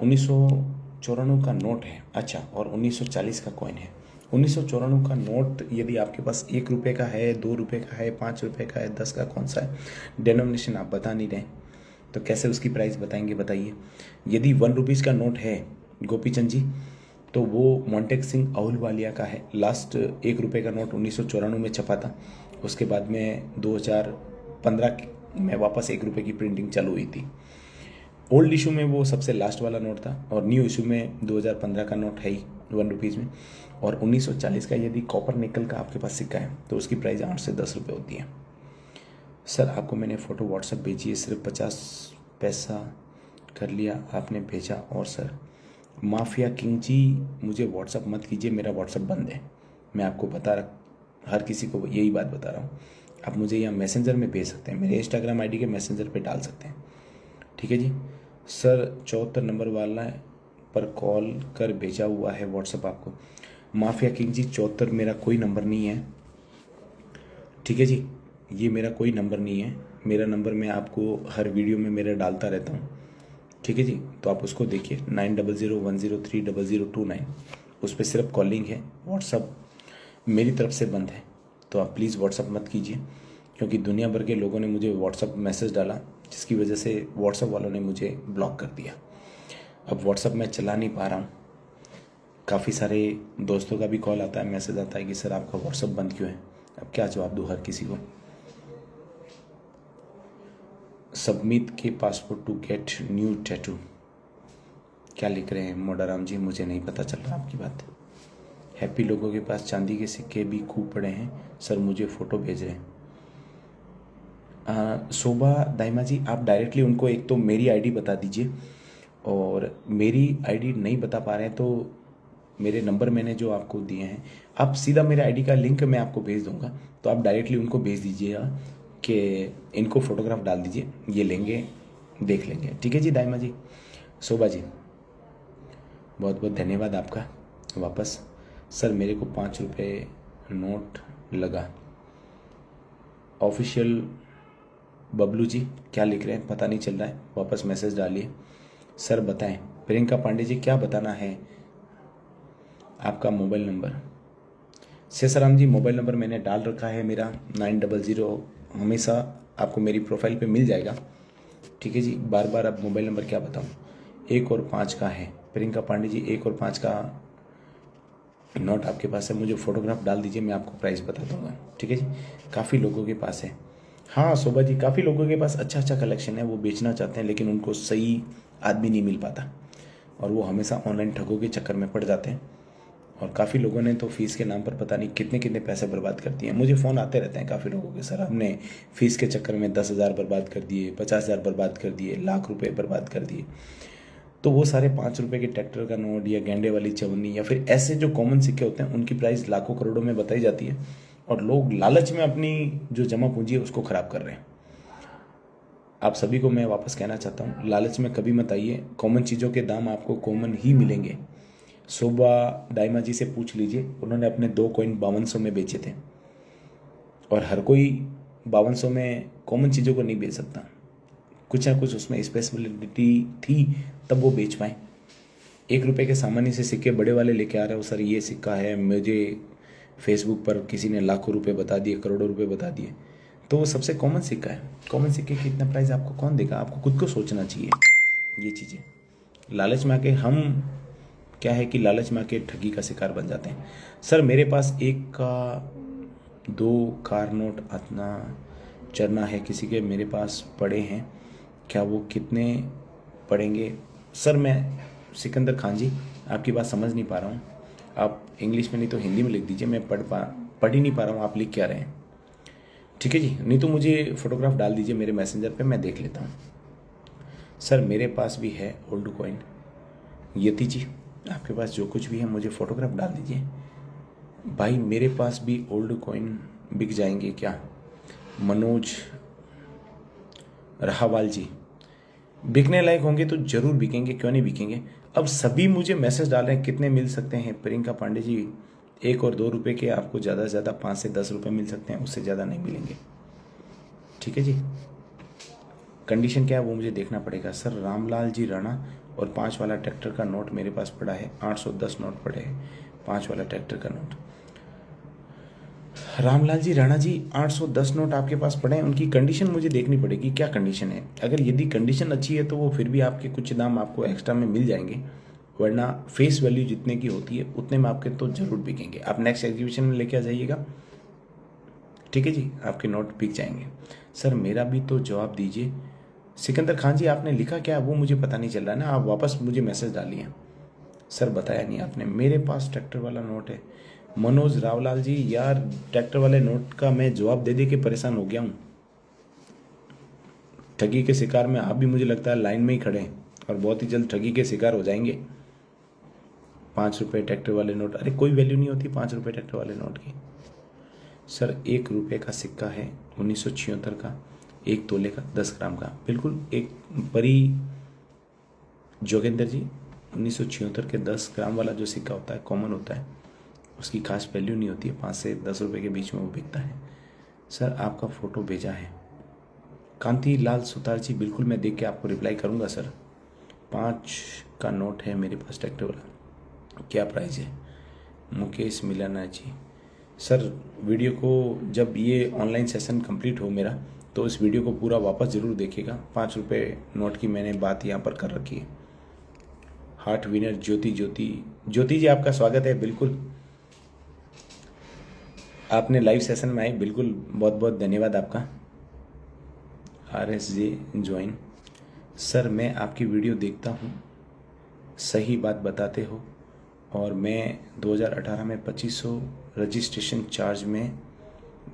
1994 का नोट है, अच्छा, और 1940 का कॉइन है। 1994 का नोट यदि आपके पास 1 रुपये का है, 2 रुपये का है, 5 रुपये का है, 10 का, कौन सा है डेनोमिनेशन आप बता नहीं रहे, तो कैसे उसकी प्राइस बताएंगे बताइए। यदि 1 रुपीज़ का नोट है गोपी चंद जी, तो वो मोंटेक सिंह अहुलवालिया का है। लास्ट 1 रुपये का नोट 1994 में छपा था, उसके बाद में 2015 में वापस 1 रुपये की प्रिंटिंग चालू हुई थी। ओल्ड इशू में वो सबसे लास्ट वाला नोट था, और न्यू इशू में 2015 का नोट है ही 1 रुपीज़ में। और 1940 का यदि कॉपर निकल का आपके पास सिक्का है तो उसकी प्राइस 8 से 10 रुपये होती है। सर आपको मैंने फ़ोटो व्हाट्सएप भेजी है, सिर्फ 50 पैसा कर लिया आपने भेजा। और सर माफिया किंग जी, मुझे व्हाट्सअप मत कीजिए, मेरा व्हाट्सअप बंद है। मैं आपको हर किसी को यही बात बता रहा हूँ। आप मुझे यहाँ मैसेंजर में भेज सकते हैं, मेरे इंस्टाग्राम आईडी के मैसेंजर पे डाल सकते हैं, ठीक है जी। सर 74 नंबर वाला पर कॉल कर भेजा हुआ है व्हाट्सअप आपको। माफिया किंग जी 74 मेरा कोई नंबर नहीं है, ठीक है जी, ये मेरा कोई नंबर नहीं है। मेरा नंबर मैं आपको हर वीडियो में मेरा डालता रहता हूँ, ठीक है जी, तो आप उसको देखिए 9001030029, उस पर सिर्फ कॉलिंग है, व्हाट्सअप मेरी तरफ से बंद है। तो आप प्लीज़ व्हाट्सअप मत कीजिए, क्योंकि दुनिया भर के लोगों ने मुझे व्हाट्सअप मैसेज डाला, जिसकी वजह से व्हाट्सअप वालों ने मुझे ब्लॉक कर दिया। अब व्हाट्सअप मैं चला नहीं पा रहा हूँ। काफ़ी सारे दोस्तों का भी कॉल आता है, मैसेज आता है कि सर आपका व्हाट्सअप बंद क्यों है। अब क्या जवाब दूँ हर किसी को। सबमिट के passport to get new tattoo, क्या लिख रहे हैं मोडाराम जी, मुझे नहीं पता चल रहा आपकी बात। हैप्पी लोगों के पास चांदी के सिक्के भी खूब पड़े हैं, सर मुझे फ़ोटो भेज रहे हैं। शोभा दाइमा जी, आप डायरेक्टली उनको एक तो मेरी आईडी बता दीजिए, और मेरी आईडी नहीं बता पा रहे हैं तो मेरे नंबर मैंने जो आपको दिए हैं, आप सीधा मेरे आईडी का लिंक मैं आपको भेज दूंगा, तो आप डायरेक्टली उनको भेज दीजिएगा कि इनको फ़ोटोग्राफ डाल दीजिए, ये लेंगे, देख लेंगे, ठीक है जी। दाइमा जी, शोभा जी, बहुत बहुत धन्यवाद आपका वापस। सर मेरे को 5 रुपये नोट लगा। ऑफिशियल बबलू जी क्या लिख रहे हैं पता नहीं चल रहा है, वापस मैसेज डालिए। सर बताएं प्रियंका पांडे जी, क्या बताना है आपका मोबाइल नंबर। शेषराम जी, मोबाइल नंबर मैंने डाल रखा है मेरा 900, हमेशा आपको मेरी प्रोफाइल पे मिल जाएगा, ठीक है जी। बार बार अब मोबाइल नंबर क्या बताऊँ, 1 और 5 का है। प्रियंका पांडे जी 1 और 5 का नोट आपके पास है, मुझे फ़ोटोग्राफ डाल दीजिए, मैं आपको प्राइस बता दूंगा, ठीक है जी। काफ़ी लोगों के पास है, हाँ शोभा जी, काफ़ी लोगों के पास अच्छा अच्छा कलेक्शन है, वो बेचना चाहते हैं लेकिन उनको सही आदमी नहीं मिल पाता, और वो हमेशा ऑनलाइन ठगों के चक्कर में पड़ जाते हैं। और काफ़ी लोगों ने तो फीस के नाम पर पता नहीं कितने कितने पैसे बर्बाद कर दिए। मुझे फ़ोन आते रहते हैं काफ़ी लोगों के, सर हमने फ़ीस के चक्कर में 10,000 बर्बाद कर दिए, 50,000 बर्बाद कर दिए, लाख रुपए बर्बाद कर दिए। तो वो सारे 5 रुपये के ट्रैक्टर का नोट या गेंडे वाली चवन्नी या फिर ऐसे जो कॉमन सिक्के होते हैं, उनकी प्राइस लाखों करोड़ों में बताई जाती है, और लोग लालच में अपनी जो जमा पूंजी है उसको ख़राब कर रहे हैं। आप सभी को मैं वापस कहना चाहता हूँ, लालच में कभी मत आइए, कॉमन चीज़ों के दाम आपको कॉमन ही मिलेंगे। शोभा दाइमा जी से पूछ लीजिए, उन्होंने अपने 2 कॉइन 5200 में बेचे थे, और हर कोई 5200 में कॉमन चीज़ों को नहीं बेच सकता, कुछ ना कुछ उसमें स्पेशलिटी थी तब वो बेच पाए। 1 रुपये के सामान्य से सिक्के बड़े वाले लेके आ रहे हो, सर ये सिक्का है, मुझे फेसबुक पर किसी ने लाखों रुपए बता दिए, करोड़ों रुपए बता दिए, तो वो सबसे कॉमन सिक्का है। कॉमन सिक्के की इतना प्राइस आपको कौन देगा, आपको खुद को सोचना चाहिए ये चीज़ें। लालच में आके हम क्या है कि लालच में आके ठगी का शिकार बन जाते हैं। सर मेरे पास 1 का 2 कार नोट आतना चरना है किसी के मेरे पास पड़े हैं, क्या वो कितने पड़ेंगे। सर मैं सिकंदर खान जी आपकी बात समझ नहीं पा रहा हूँ, आप इंग्लिश में नहीं तो हिंदी में लिख दीजिए, मैं पढ़ ही नहीं पा रहा हूँ आप लिख क्या रहे हैं, ठीक है जी। नहीं तो मुझे फ़ोटोग्राफ डाल दीजिए मेरे मैसेंजर पे, मैं देख लेता हूँ। सर मेरे पास भी है ओल्ड कॉइन। यति जी आपके पास जो कुछ भी है मुझे फ़ोटोग्राफ डाल दीजिए। भाई मेरे पास भी ओल्ड कॉइन बिक जाएंगे क्या। मनोज राहवाल जी, बिकने लायक होंगे तो ज़रूर बिकेंगे, क्यों नहीं बिकेंगे। अब सभी मुझे मैसेज डाल रहे हैं कितने मिल सकते हैं। प्रियंका पांडे जी 1 और 2 रुपये के आपको ज़्यादा से ज़्यादा 5 से 10 रुपये मिल सकते हैं, उससे ज़्यादा नहीं मिलेंगे, ठीक है जी। कंडीशन क्या है वो मुझे देखना पड़ेगा। सर रामलाल जी राणा और 5 वाला ट्रैक्टर का नोट मेरे पास पड़ा है, 810 नोट पड़े हैं 5 वाला ट्रैक्टर का नोट। रामलाल जी राणा जी 810 नोट आपके पास पड़े हैं, उनकी कंडीशन मुझे देखनी पड़ेगी, क्या कंडीशन है। अगर यदि कंडीशन अच्छी है तो वो फिर भी आपके कुछ दाम आपको एक्स्ट्रा में मिल जाएंगे, वरना फेस वैल्यू जितने की होती है उतने में आपके तो जरूर बिकेंगे। आप नेक्स्ट एग्जीबिशन में लेके आ जाइएगा, ठीक है जी, आपके नोट बिक जाएंगे। सर मेरा भी तो जवाब दीजिए। सिकंदर खान जी आपने लिखा क्या वो मुझे पता नहीं चल रहा है ना, आप वापस मुझे मैसेज डालिए। सर बताया नहीं आपने, मेरे पास ट्रैक्टर वाला नोट है। मनोज रावलाल जी यार ट्रैक्टर वाले नोट का मैं जवाब दे दे के परेशान हो गया हूँ। ठगी के शिकार में आप भी मुझे लगता है लाइन में ही खड़े हैं और बहुत ही जल्द ठगी के शिकार हो जाएंगे। 5 रुपये ट्रैक्टर वाले नोट, अरे कोई वैल्यू नहीं होती 5 रुपये ट्रैक्टर वाले नोट की। सर 1 रुपये का सिक्का है 1976 का, 1 तोले का 10 ग्राम का, बिल्कुल एक बड़ी जोगेंद्र जी 1976 के 10 ग्राम वाला जो सिक्का होता है कॉमन होता है, उसकी खास वैल्यू नहीं होती है, 5 से 10 रुपये के बीच में वो बिकता है। सर आपका फ़ोटो भेजा है कांति लाल सुतार जी, बिल्कुल मैं देख के आपको रिप्लाई करूँगा सर। 5 का नोट है मेरे पास ट्रैक्टर वाला, क्या प्राइस है। मुकेश मिलाना जी, सर वीडियो को जब ये ऑनलाइन सेशन कंप्लीट हो मेरा तो इस वीडियो को पूरा वापस ज़रूर देखिएगा। 5 रुपये नोट की मैंने बात यहाँ पर कर रखी है। हार्ट विनर ज्योति जी आपका स्वागत है, बिल्कुल आपने लाइव सेशन में आए, बिल्कुल बहुत बहुत धन्यवाद आपका। RSJ join. सर मैं आपकी वीडियो देखता हूँ, सही बात बताते हो, और मैं 2018 में 2500 रजिस्ट्रेशन चार्ज में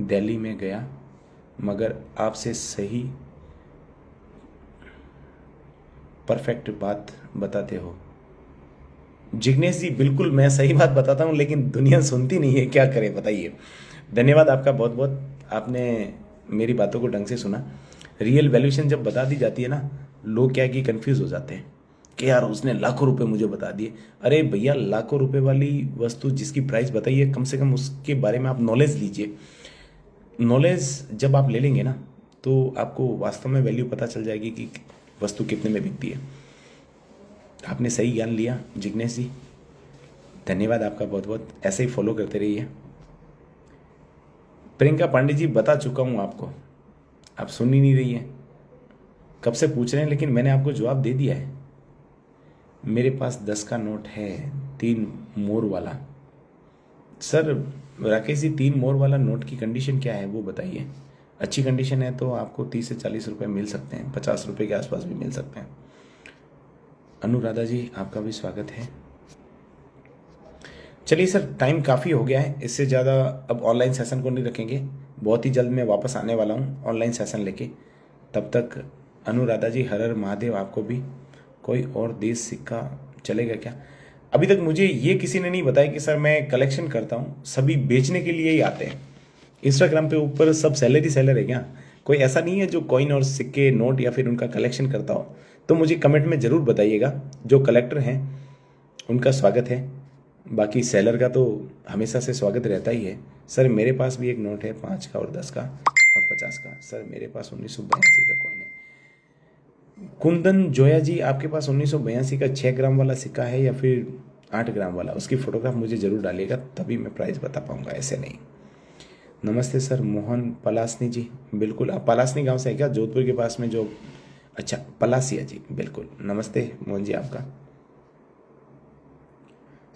दिल्ली में गया, मगर आपसे सही परफेक्ट बात बताते हो। जिग्नेश जी बिल्कुल मैं सही बात बताता हूँ लेकिन दुनिया सुनती नहीं है, क्या करें बताइए। धन्यवाद आपका बहुत बहुत, आपने मेरी बातों को ढंग से सुना। रियल वैल्यूएशन जब बता दी जाती है ना, लोग क्या कि कंफ्यूज हो जाते हैं कि यार उसने लाखों रुपए मुझे बता दिए। अरे भैया लाखों रुपए वाली वस्तु जिसकी प्राइस बताई है, कम से कम उसके बारे में आप नॉलेज लीजिए। नॉलेज जब आप ले लेंगे ना तो आपको वास्तव में वैल्यू पता चल जाएगी कि वस्तु कितने में बिकती है। आपने सही ज्ञान लिया जिग्नेश जी, धन्यवाद आपका बहुत बहुत, ऐसे ही फॉलो करते रहिए। प्रियंका पांडे जी बता चुका हूँ आपको, आप सुन ही नहीं रही है, कब से पूछ रहे हैं लेकिन मैंने आपको जवाब दे दिया है। मेरे पास 10 का नोट है 3 मोर वाला। सर राकेश जी 3 मोर वाला नोट की कंडीशन क्या है वो बताइए। अच्छी कंडीशन है तो आपको 30 से 40 रुपये मिल सकते हैं, 50 रुपये के आसपास भी मिल सकते हैं। अनुराधा जी आपका भी स्वागत है। चलिए सर टाइम काफ़ी हो गया है, इससे ज़्यादा अब ऑनलाइन सेशन को नहीं रखेंगे, बहुत ही जल्द मैं वापस आने वाला हूँ ऑनलाइन सेशन लेके। तब तक अनुराधा जी हर हर महादेव आपको भी। कोई और देश सिक्का चलेगा क्या? अभी तक मुझे ये किसी ने नहीं बताया कि सर मैं कलेक्शन करता हूँ, सभी बेचने के लिए ही आते हैं। इंस्टाग्राम पे ऊपर सब सेलर ही सेलर है क्या? कोई ऐसा नहीं है जो कॉइन और सिक्के नोट या फिर उनका कलेक्शन करता हो? तो मुझे कमेंट में ज़रूर बताइएगा। जो कलेक्टर हैं उनका स्वागत है, बाकी सेलर का तो हमेशा से स्वागत रहता ही है। सर मेरे पास भी एक नोट है 5 का और 10 का और 50 का। सर मेरे पास 1982 का कॉइन है। कुंदन जोया जी आपके पास 1982 का 6 ग्राम वाला सिक्का है या फिर 8 ग्राम वाला? उसकी फ़ोटोग्राफ मुझे ज़रूर डालिएगा, तभी मैं प्राइस बता पाऊँगा, ऐसे नहीं। नमस्ते सर मोहन पलासनी जी, बिल्कुल आप पलासनी गांव से है क्या? जोधपुर के पास में जो, अच्छा पलासिया जी, बिल्कुल नमस्ते मोहन जी आपका।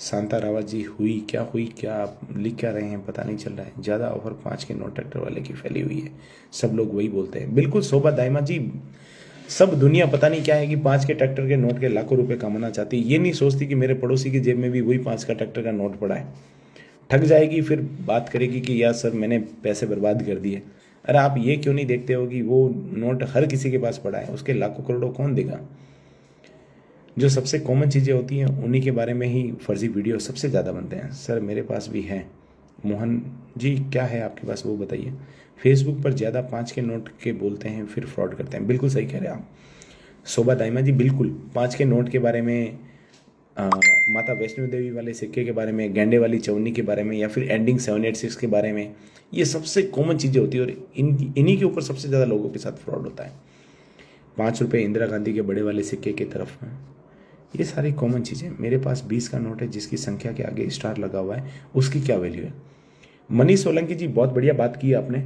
शांता रावत जी हुई क्या आप लिख क्या रहे हैं पता नहीं चल रहा है। ज़्यादा ऑफर 5 के नोट ट्रैक्टर वाले की फैली हुई है, सब लोग वही बोलते हैं। बिल्कुल शोभा दाइमा जी, सब दुनिया पता नहीं क्या है कि 5 के ट्रैक्टर के नोट के लाखों रुपए कमाना चाहती है, ये नहीं सोचती कि मेरे पड़ोसी की जेब में भी वही 5 का ट्रैक्टर का नोट पड़ा है। ठग जाएगी फिर बात करेगी कि यार सर मैंने पैसे बर्बाद कर दिए। अरे आप ये क्यों नहीं देखते हो कि वो नोट हर किसी के पास पड़ा है, उसके लाखों करोड़ों कौन देगा? जो सबसे कॉमन चीज़ें होती हैं उन्हीं के बारे में ही फर्जी वीडियो सबसे ज़्यादा बनते हैं। सर मेरे पास भी है। मोहन जी क्या है आपके पास वो बताइए। फेसबुक पर ज़्यादा 5 के नोट के बोलते हैं फिर फ्रॉड करते हैं, बिल्कुल सही कह रहे हैं आप। शोभा दाइमा जी बिल्कुल 5 के नोट के बारे में, माता वैष्णो देवी वाले सिक्के के बारे में, गेंडे वाली चौनी के बारे में, या फिर एंडिंग 786 के बारे में, ये सबसे कॉमन चीज़ें होती है और इन्हीं के ऊपर सबसे ज़्यादा लोगों के साथ फ्रॉड होता है। 5 रुपये इंदिरा गांधी के बड़े वाले सिक्के की तरफ ये सारी कॉमन चीज़ें। मेरे पास 20 का नोट है जिसकी संख्या के आगे स्टार लगा हुआ है, उसकी क्या वैल्यू है? मनीष सोलंकी जी, बहुत बढ़िया बात की आपने।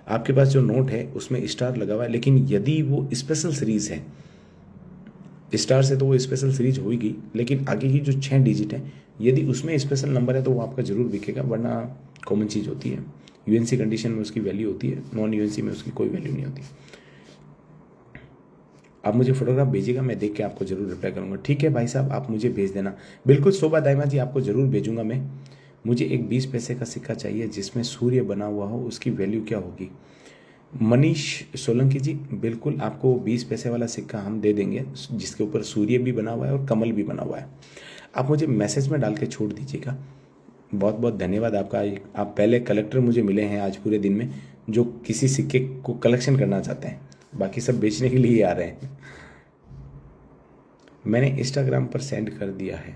आपके पास जो नोट है उसमें स्टार लगा हुआ है, लेकिन यदि वो स्पेशल सीरीज है, स्टार से तो वो स्पेशल सीरीज होगी, लेकिन आगे की जो 6 डिजिट है यदि उसमें स्पेशल नंबर है तो वो आपका जरूर बिकेगा, वरना कॉमन चीज़ होती है। यूएनसी कंडीशन में उसकी वैल्यू होती है, नॉन यूएनसी में उसकी कोई वैल्यू नहीं होती। आप मुझे फोटोग्राफ भेजिएगा, मैं देख के आपको जरूर रिप्लाई करूंगा। ठीक है भाई साहब, आप मुझे भेज देना। बिल्कुल शोभा दाइमा जी, आपको जरूर भेजूंगा मैं। मुझे एक 20 पैसे का सिक्का चाहिए जिसमें सूर्य बना हुआ हो, उसकी वैल्यू क्या होगी? मनीष सोलंकी जी, बिल्कुल आपको 20 पैसे वाला सिक्का हम दे देंगे जिसके ऊपर सूर्य भी बना हुआ है और कमल भी बना हुआ है। आप मुझे मैसेज में डाल के छोड़ दीजिएगा। बहुत बहुत धन्यवाद आपका। आप पहले कलेक्टर मुझे मिले हैं आज पूरे दिन में, जो किसी सिक्के को कलेक्शन करना चाहते हैं, बाकी सब बेचने के लिए ही आ रहे हैं। मैंने इंस्टाग्राम पर सेंड कर दिया है।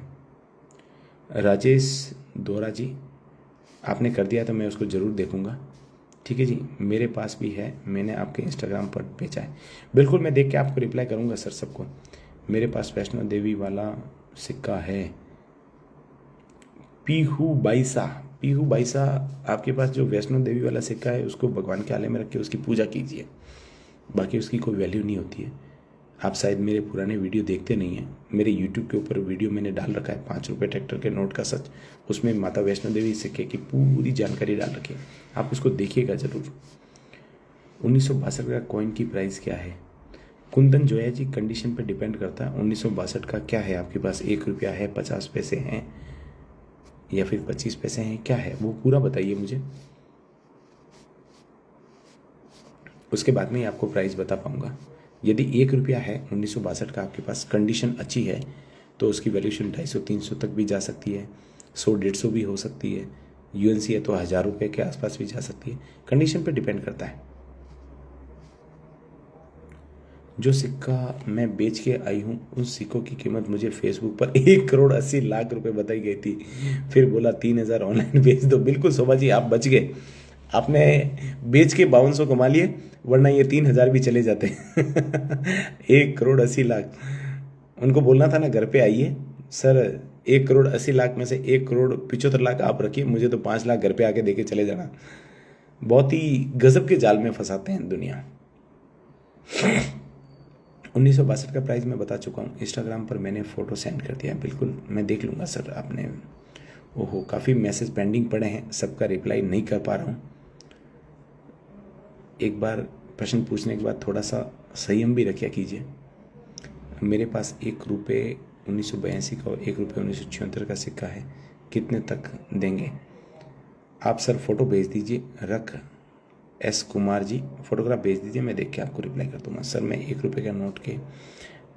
राजेश दोरा जी, आपने कर दिया तो मैं उसको ज़रूर देखूंगा। ठीक है जी, मेरे पास भी है, मैंने आपके इंस्टाग्राम पर भेजा है। बिल्कुल मैं देख के आपको रिप्लाई करूंगा सर सबको। मेरे पास वैष्णो देवी वाला सिक्का है। पीहू बाईसा, पीहू बाईसा, आपके पास जो वैष्णो देवी वाला सिक्का है उसको भगवान के आले में रख के उसकी पूजा कीजिए, बाकी उसकी कोई वैल्यू नहीं होती है। आप शायद मेरे पुराने वीडियो देखते नहीं हैं। मेरे यूट्यूब के ऊपर वीडियो मैंने डाल रखा है 5 रुपये ट्रैक्टर के नोट का सच, उसमें माता वैष्णो देवी सिक्के की पूरी जानकारी डाल रखी है, आप उसको देखिएगा ज़रूर। 1962 का कॉइन की प्राइस क्या है? कुंदन जोया जी, कंडीशन पे डिपेंड करता है। 1962 का क्या है आपके पास? 1 रुपया है, 50 पैसे हैं, या फिर 25 पैसे हैं, क्या है वो पूरा बताइए मुझे, उसके बाद में ही आपको प्राइस बता पाऊंगा। यदि 1 रुपया है 1962 का आपके पास, कंडीशन अच्छी है, तो उसकी वैल्यूशन 250-300 तक भी जा सकती है, 100-150 भी हो सकती है। यूएनसी है तो 1000 रुपये के आसपास भी जा सकती है, कंडीशन पे डिपेंड करता है। जो सिक्का मैं बेच के आई हूँ उन सिक्कों की कीमत मुझे फेसबुक पर 1,80,00,000 रुपये बताई गई थी, फिर बोला 3,000 ऑनलाइन भेज दो। बिल्कुल शोभा जी, आप बच गए, आपने बेच के 5200 कमा लिए, वरना ये 3,000 भी चले जाते। 1,80,00,000, उनको बोलना था ना घर पे आइए सर, 1,80,00,000 में से 1,75,00,000 आप रखिए, मुझे तो 5 लाख घर पे आके देके चले जाना। बहुत ही गजब के जाल में फंसाते हैं दुनिया। 1962 का प्राइस मैं बता चुका हूँ, इंस्टाग्राम पर मैंने फ़ोटो सेंड कर दिया है। बिल्कुल मैं देख लूँगा सर। आपने ओहो, काफ़ी मैसेज पेंडिंग पड़े हैं, सबका रिप्लाई नहीं कर पा रहा हूँ। एक बार प्रश्न पूछने के बाद थोड़ा सा संयम भी रखा कीजिए। मेरे पास 1 रुपये 1982 का और 1 रुपये 1976 का सिक्का है, कितने तक देंगे आप? सर फोटो भेज दीजिए, रख एस कुमार जी, फोटोग्राफ भेज दीजिए, मैं देख के आपको रिप्लाई कर दूंगा। सर मैं 1 रुपये का नोट के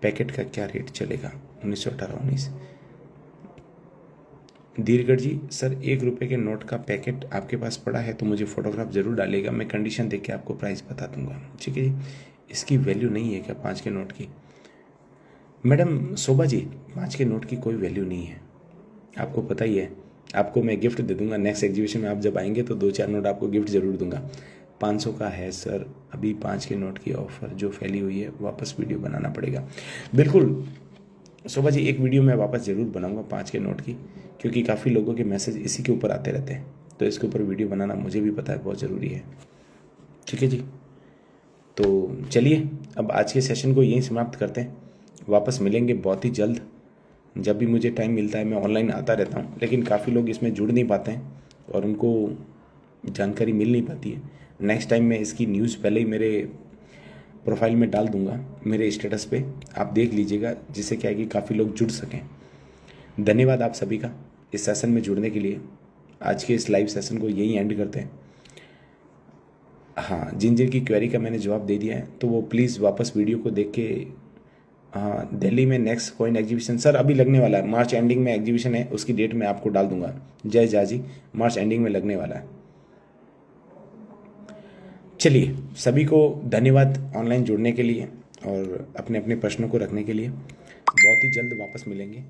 पैकेट का क्या रेट चलेगा? 1918-19। धीरगढ़ जी, सर 1 रुपये के नोट का पैकेट आपके पास पड़ा है तो मुझे फोटोग्राफ जरूर डालेगा, मैं कंडीशन देख के आपको प्राइस बता दूंगा। ठीक है जी, इसकी वैल्यू नहीं है क्या 5 के नोट की? मैडम शोभा जी, 5 के नोट की कोई वैल्यू नहीं है, आपको पता ही है। आपको मैं गिफ्ट दे दूंगा नेक्स्ट एग्जीबिशन में, आप जब आएंगे तो 2-4 नोट आपको गिफ्ट जरूर दूंगा। 500 का है सर, अभी 5 के नोट की ऑफर जो फैली हुई है, वापस वीडियो बनाना पड़ेगा। बिल्कुल शोभा जी, एक वीडियो मैं वापस ज़रूर बनाऊंगा 5 के नोट की, क्योंकि काफ़ी लोगों के मैसेज इसी के ऊपर आते रहते हैं, तो इसके ऊपर वीडियो बनाना मुझे भी पता है बहुत ज़रूरी है। ठीक है जी, तो चलिए अब आज के सेशन को यहीं समाप्त करते हैं, वापस मिलेंगे बहुत ही जल्द। जब भी मुझे टाइम मिलता है मैं ऑनलाइन आता रहता हूँ, लेकिन काफ़ी लोग इसमें जुड़ नहीं पाते हैं और उनको जानकारी मिल नहीं पाती है। नेक्स्ट टाइम मैं इसकी न्यूज़ पहले ही मेरे प्रोफाइल में डाल दूंगा, मेरे स्टेटस पे आप देख लीजिएगा, जिससे क्या है कि काफ़ी लोग जुड़ सकें। धन्यवाद आप सभी का इस सेशन में जुड़ने के लिए। आज के इस लाइव सेशन को यहीं एंड करते हैं। हाँ, जिन जिन की क्वेरी का मैंने जवाब दे दिया है तो वो प्लीज़ वापस वीडियो को देख के। हाँ, दिल्ली में नेक्स्ट कॉइन एग्जीबिशन सर अभी लगने वाला है, मार्च एंडिंग में एग्जीबिशन है, उसकी डेट मैं आपको डाल दूंगा। जय जाजी, मार्च एंडिंग में लगने वाला है। चलिए, सभी को धन्यवाद ऑनलाइन जुड़ने के लिए और अपने अपने प्रश्नों को रखने के लिए। बहुत ही जल्द वापस मिलेंगे,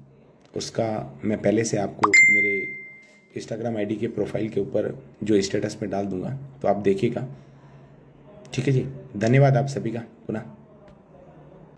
उसका मैं पहले से आपको मेरे इंस्टाग्राम आईडी के प्रोफाइल के ऊपर जो स्टेटस पे डाल दूंगा, तो आप देखिएगा। ठीक है जी, धन्यवाद आप सभी का पुनः।